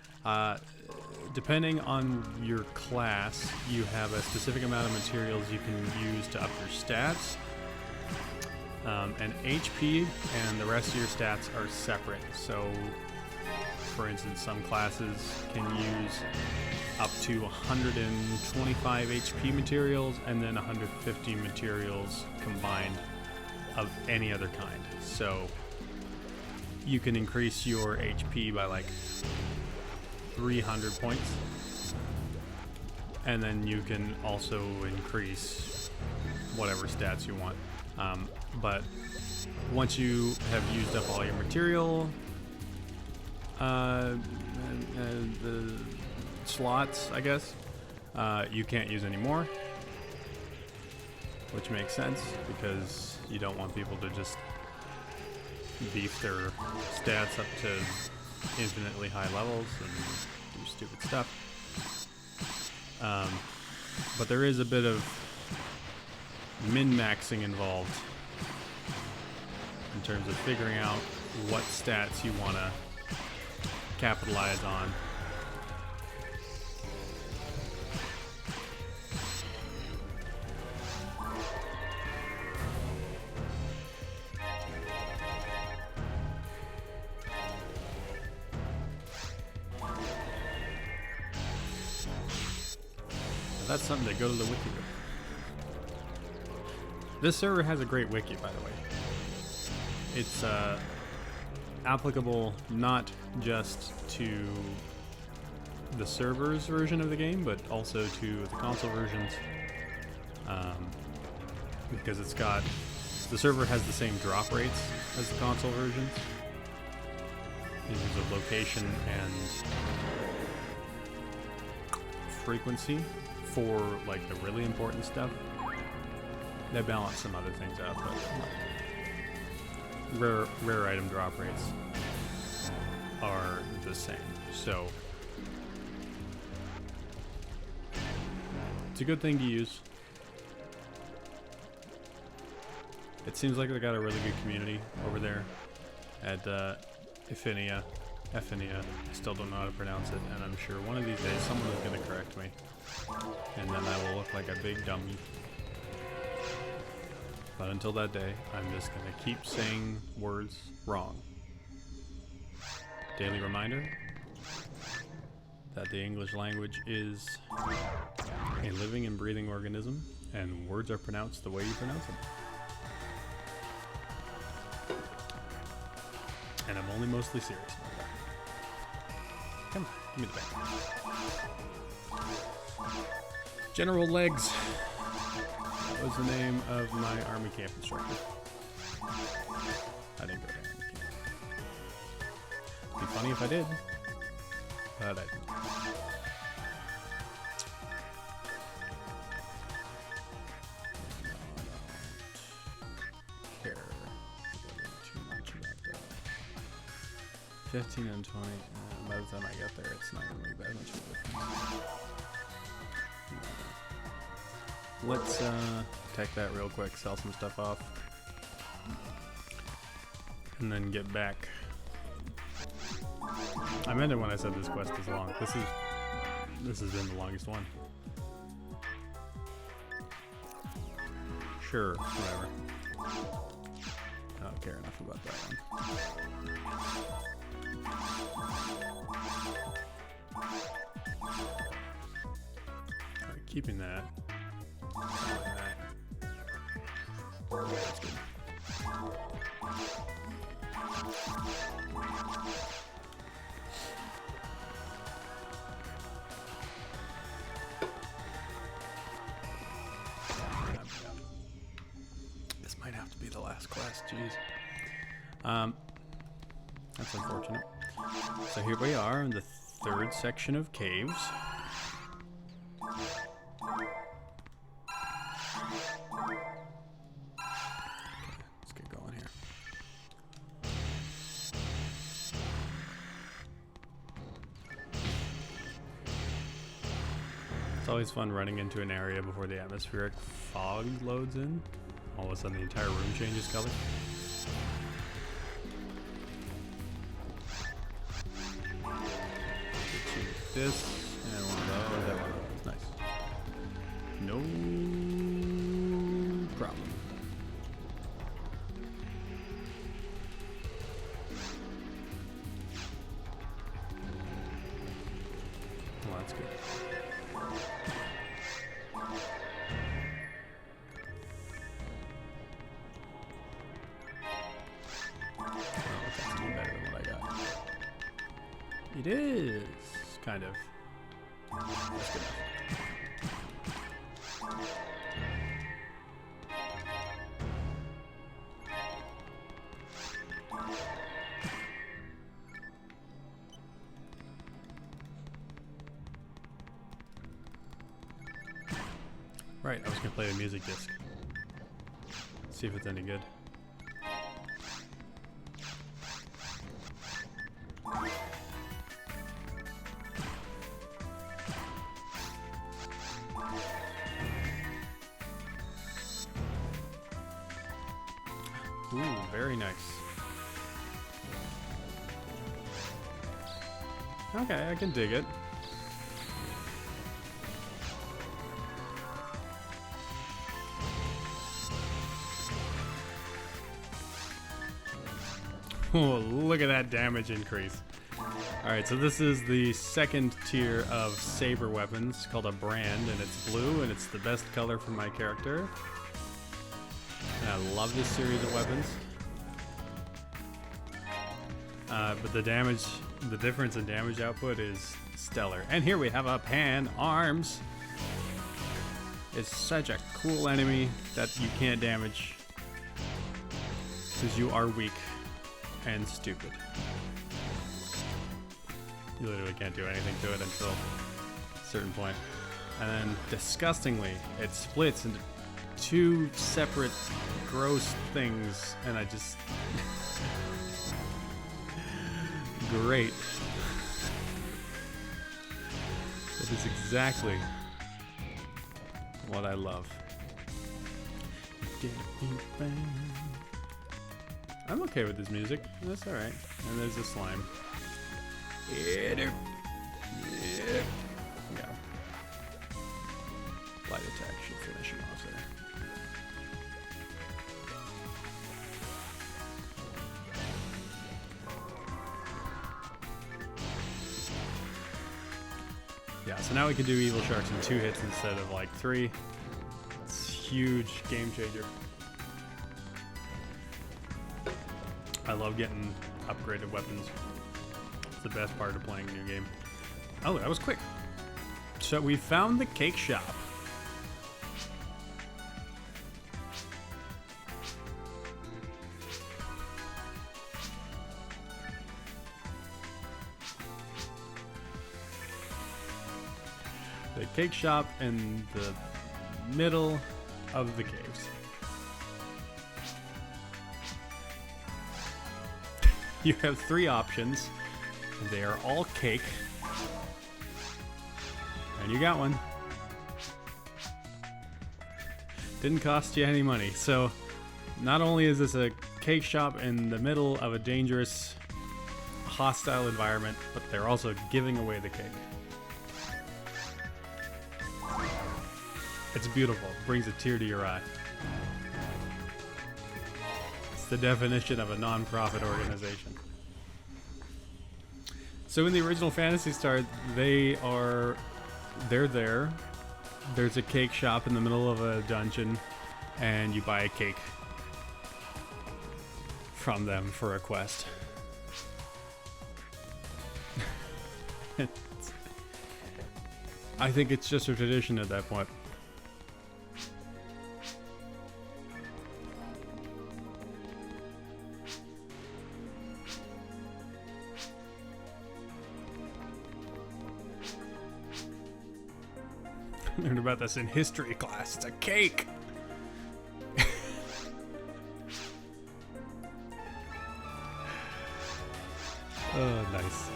Depending on your class, you have a specific amount of materials you can use to up your stats. And HP and the rest of your stats are separate. So, for instance, some classes can use up to 125 HP materials and then 150 materials combined of any other kind. So, you can increase your HP by like 300 points, and then you can also increase whatever stats you want. But once you have used up all your material the slots, I guess, you can't use any more, which makes sense because you don't want people to just beef their stats up to infinitely high levels and do stupid stuff. But there is a bit of min-maxing involved in terms of figuring out what stats you want to capitalize on. That's something to go to the wiki with. This server has a great wiki, by the way. It's applicable not just to the server's version of the game, but also to the console versions. Because the server has the same drop rates as the console versions in terms of location and frequency for like the really important stuff. They balance some other things out, but rare item drop rates are the same. So it's a good thing to use. It seems like they got a really good community over there at Ephinea. I still don't know how to pronounce it, and I'm sure one of these days someone is going to correct me, and then I will look like a big dummy. But until that day, I'm just going to keep saying words wrong. Daily reminder that the English language is a living and breathing organism, and words are pronounced the way you pronounce them. And I'm only mostly serious about that. Come on, give me the bag. General Legs. That was the name of my army camp instructor. I didn't go to army camp. It'd be funny if I did, but I didn't. Care too much about that. 15 and 20. By the time I get there, it's not going to make that much of a difference. Let's tech that real quick, sell some stuff off, and then get back. I meant it when I said this quest is long. This has been the longest one. Sure, whatever. I don't care enough about that one. Alright, keeping that. That's good. This might have to be the last quest, jeez. That's unfortunate. So here we are in the third section of caves. Let's get going here. It's always fun running into an area before the atmospheric fog loads in. All of a sudden the entire room changes color. This and one of those, that one of those. Nice. No problem. Well, that's good. That's even better than what I got. It is. Kind of. That's good enough. Right, I was gonna play a music disc. See if it's any good. Ooh, very nice. Okay, I can dig it. Oh, look at that damage increase. Alright, so this is the second tier of saber weapons called a brand, and it's blue, and it's the best color for my character. And I love this series of weapons. But the difference in damage output is stellar. And here we have a Pan Arms. It's such a cool enemy that you can't damage because you are weak and stupid. You literally can't do anything to it until a certain point. and then disgustingly, it splits into two separate gross things, and I just... Great. That is exactly what I love. I'm okay with this music. That's alright. And there's a slime. Yeah. Light attack should finish him off there. Yeah, so now we can do Evil Sharks in 2 hits instead of like 3. It's a huge game changer. I love getting upgraded weapons. It's the best part of playing a new game. Oh, that was quick. So we found the cake shop. The cake shop in the middle of the caves. You have 3 options, and they are all cake. And you got one. Didn't cost you any money. So, not only is this a cake shop in the middle of a dangerous, hostile environment, but they're also giving away the cake. It's beautiful. It brings a tear to your eye. It's the definition of a non-profit organization. So in the original Phantasy Star, they're there. There's a cake shop in the middle of a dungeon, and you buy a cake from them for a quest. I think it's just a tradition at that point. Learned about this in history class. It's a cake. Oh, nice.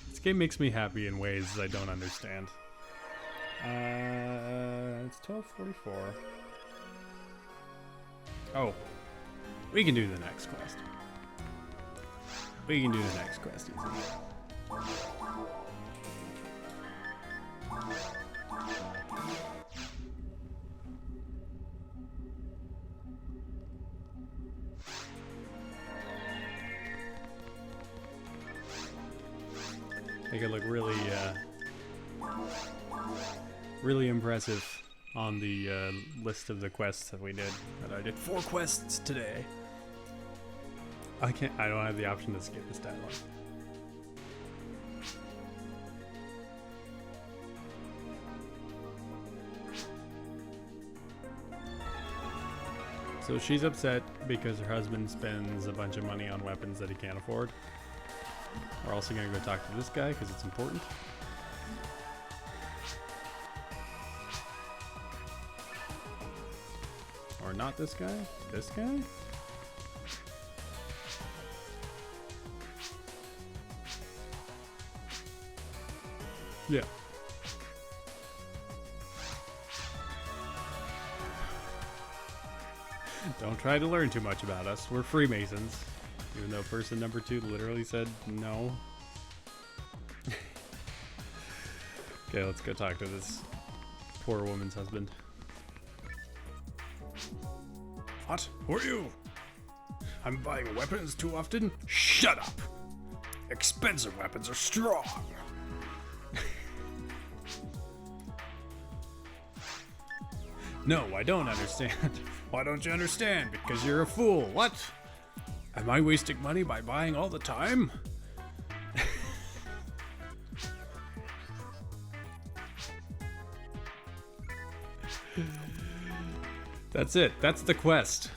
This game makes me happy in ways I don't understand. It's 12:44. Oh, we can do the next quest. We can do the next quest easily. Make it look really impressive on the list of the quests that we did. That I did 4 quests today. I don't have the option to skip this dialogue. So she's upset because her husband spends a bunch of money on weapons that he can't afford. We're also going to go talk to this guy because it's important. Or not this guy? This guy? Yeah. Don't try to learn too much about us. We're Freemasons. Even though person number 2 literally said no. Okay, let's go talk to this poor woman's husband. What? Who are you? I'm buying weapons too often? Shut up! Expensive weapons are strong! No, I don't understand. Why don't you understand? Because you're a fool. What? Am I wasting money by buying all the time? That's it. That's the quest.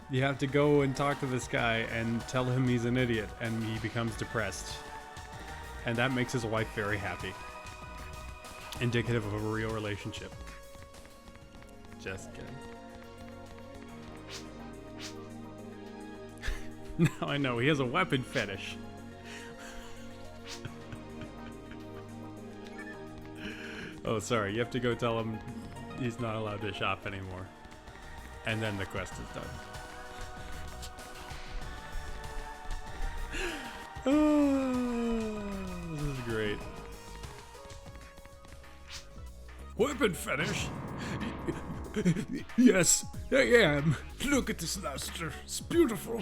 You have to go and talk to this guy and tell him he's an idiot, and he becomes depressed. And that makes his wife very happy. indicative of a real relationship. Just kidding. Now I know he has a weapon fetish. Oh, sorry. You have to go tell him he's not allowed to shop anymore. And then the quest is done. Oh, this is great. Weapon fetish? Yes, I am. Look at this luster. It's beautiful.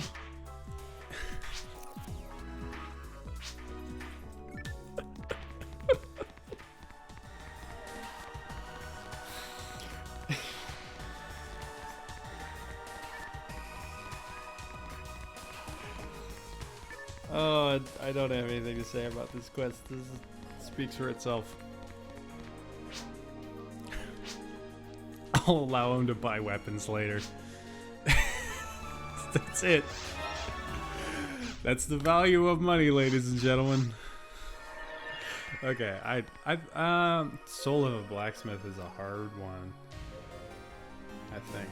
Oh, I don't have anything to say about this quest. Speaks for itself. I'll allow him to buy weapons later. That's it. That's the value of money, ladies and gentlemen. Okay, Soul of a Blacksmith is a hard one, I think.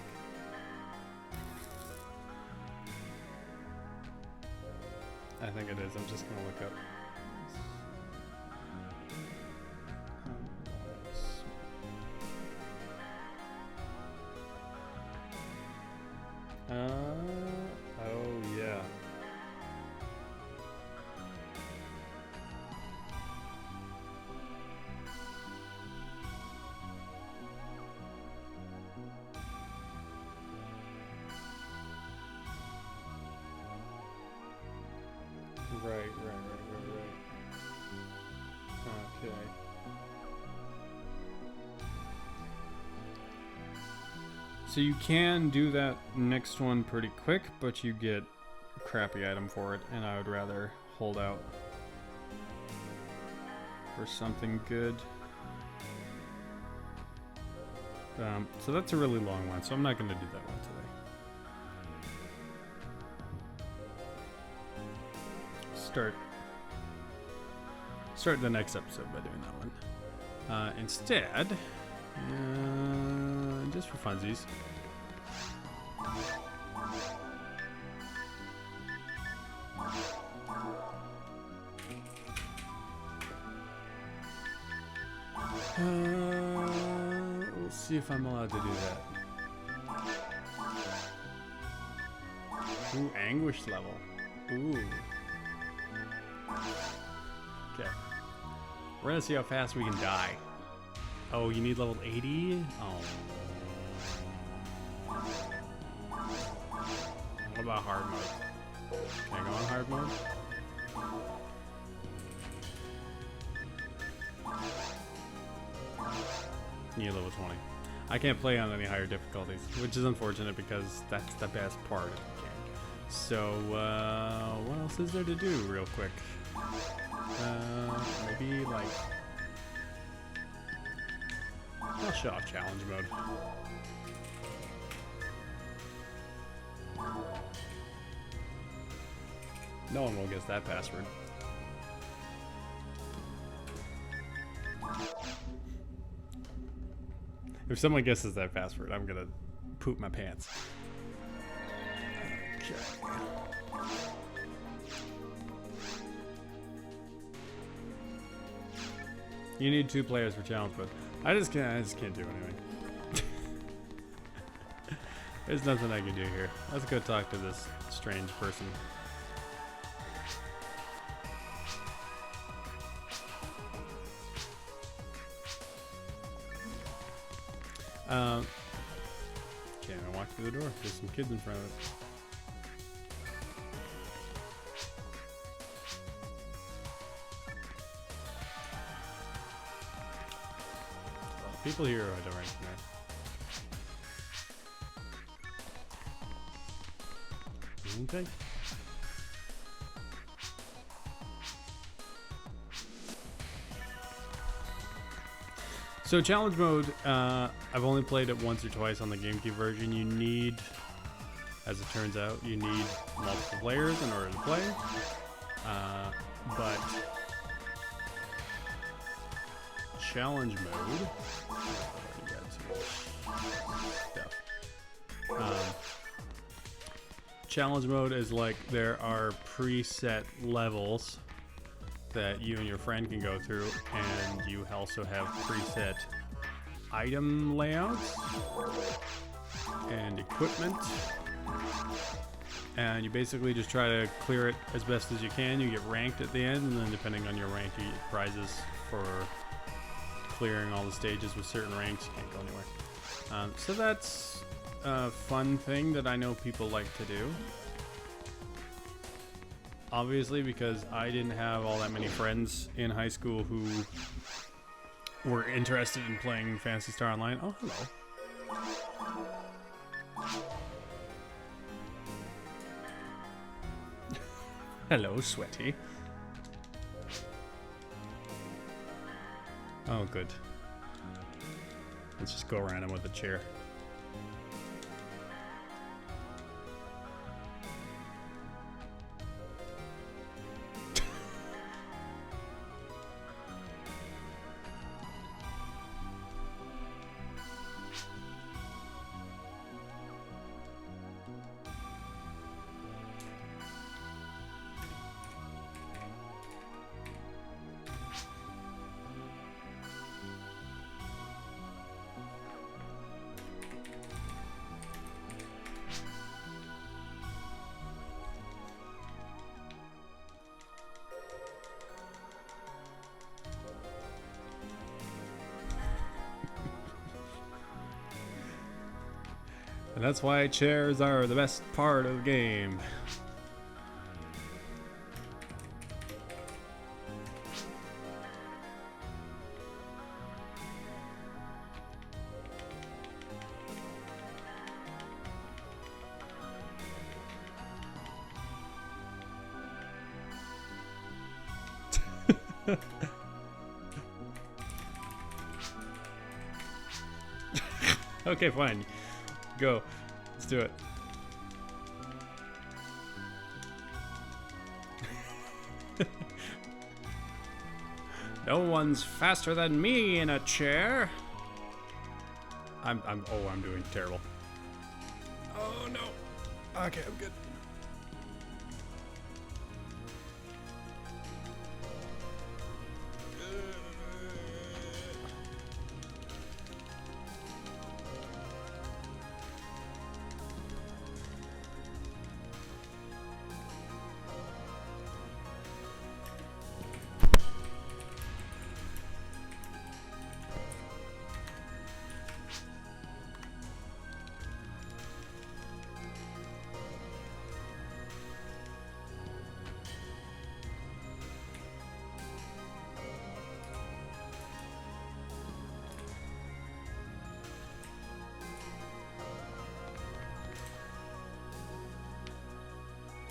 I think it is. I'm just gonna look up. Oh yeah. Right. Okay. So you can do that next one pretty quick, but you get a crappy item for it, and I would rather hold out for something good. So that's a really long one, so I'm not going to do that one today. Start the next episode by doing that one. Instead, just for funsies, we'll see if I'm allowed to do that. Ooh, anguish level. Ooh. Okay. We're gonna see how fast we can die. Oh, you need level 80? Oh. What about hard mode? Can I go on hard mode? You need level 20. I can't play on any higher difficulties, which is unfortunate because that's the best part of the game. So, what else is there to do real quick? Maybe like I'll shut off challenge mode. No one will guess that password. If someone guesses that password, I'm gonna poop my pants. Okay. You need 2 players for challenge mode. I just can't do anything. There's nothing I can do here. Let's go talk to this strange person. Okay, I walk through the door. There's some kids in front of it. People here I don't recognize. Okay. So challenge mode, I've only played it once or twice on the GameCube version. You need, as it turns out, you need multiple players in order to play. But challenge mode. Challenge mode is like there are preset levels that you and your friend can go through, and you also have preset item layouts and equipment, and you basically just try to clear it as best as you can. You get ranked at the end, and then depending on your rank you get prizes for clearing all the stages with certain ranks. You can't go anywhere. So that's a fun thing that I know people like to do. Obviously, because I didn't have all that many friends in high school who were interested in playing Phantasy Star Online. Oh, hello. Hello, Sweaty. Oh, good. Let's just go around him with a chair. And that's why chairs are the best part of the game. Okay, fine. Go. Let's do it. No one's faster than me in a chair. I'm doing terrible. Oh no. Okay, I'm good.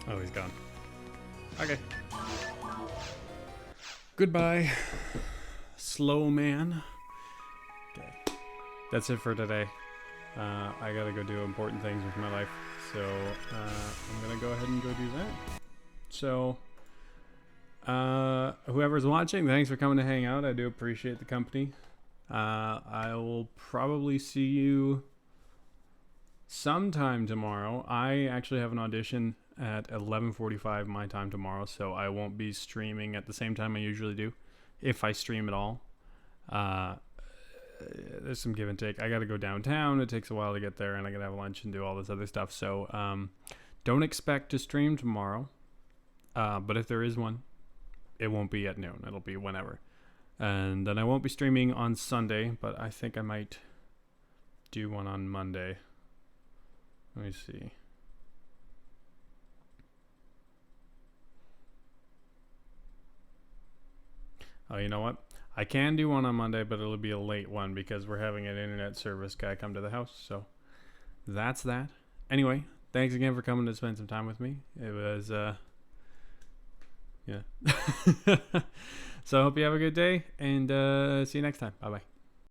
Oh, he's gone. Okay. Goodbye, slow man. Okay. That's it for today. I gotta go do important things with my life. So, I'm gonna go ahead and go do that. So, whoever's watching, thanks for coming to hang out. I do appreciate the company. I will probably see you sometime tomorrow. I actually have an audition at 11:45 my time tomorrow, so I won't be streaming at the same time I usually do, if I stream at all. There's some give and take. I gotta go downtown. It takes a while to get there, and I gotta have lunch and do all this other stuff. So don't expect to stream tomorrow, but if there is one, it won't be at noon. It'll be whenever. And then I won't be streaming on Sunday, but I think I might do one on Monday. Let me see. Oh, you know what? I can do one on Monday, but it'll be a late one because we're having an internet service guy come to the house. So that's that. Anyway, thanks again for coming to spend some time with me. It was, yeah. So I hope you have a good day, and see you next time. Bye-bye.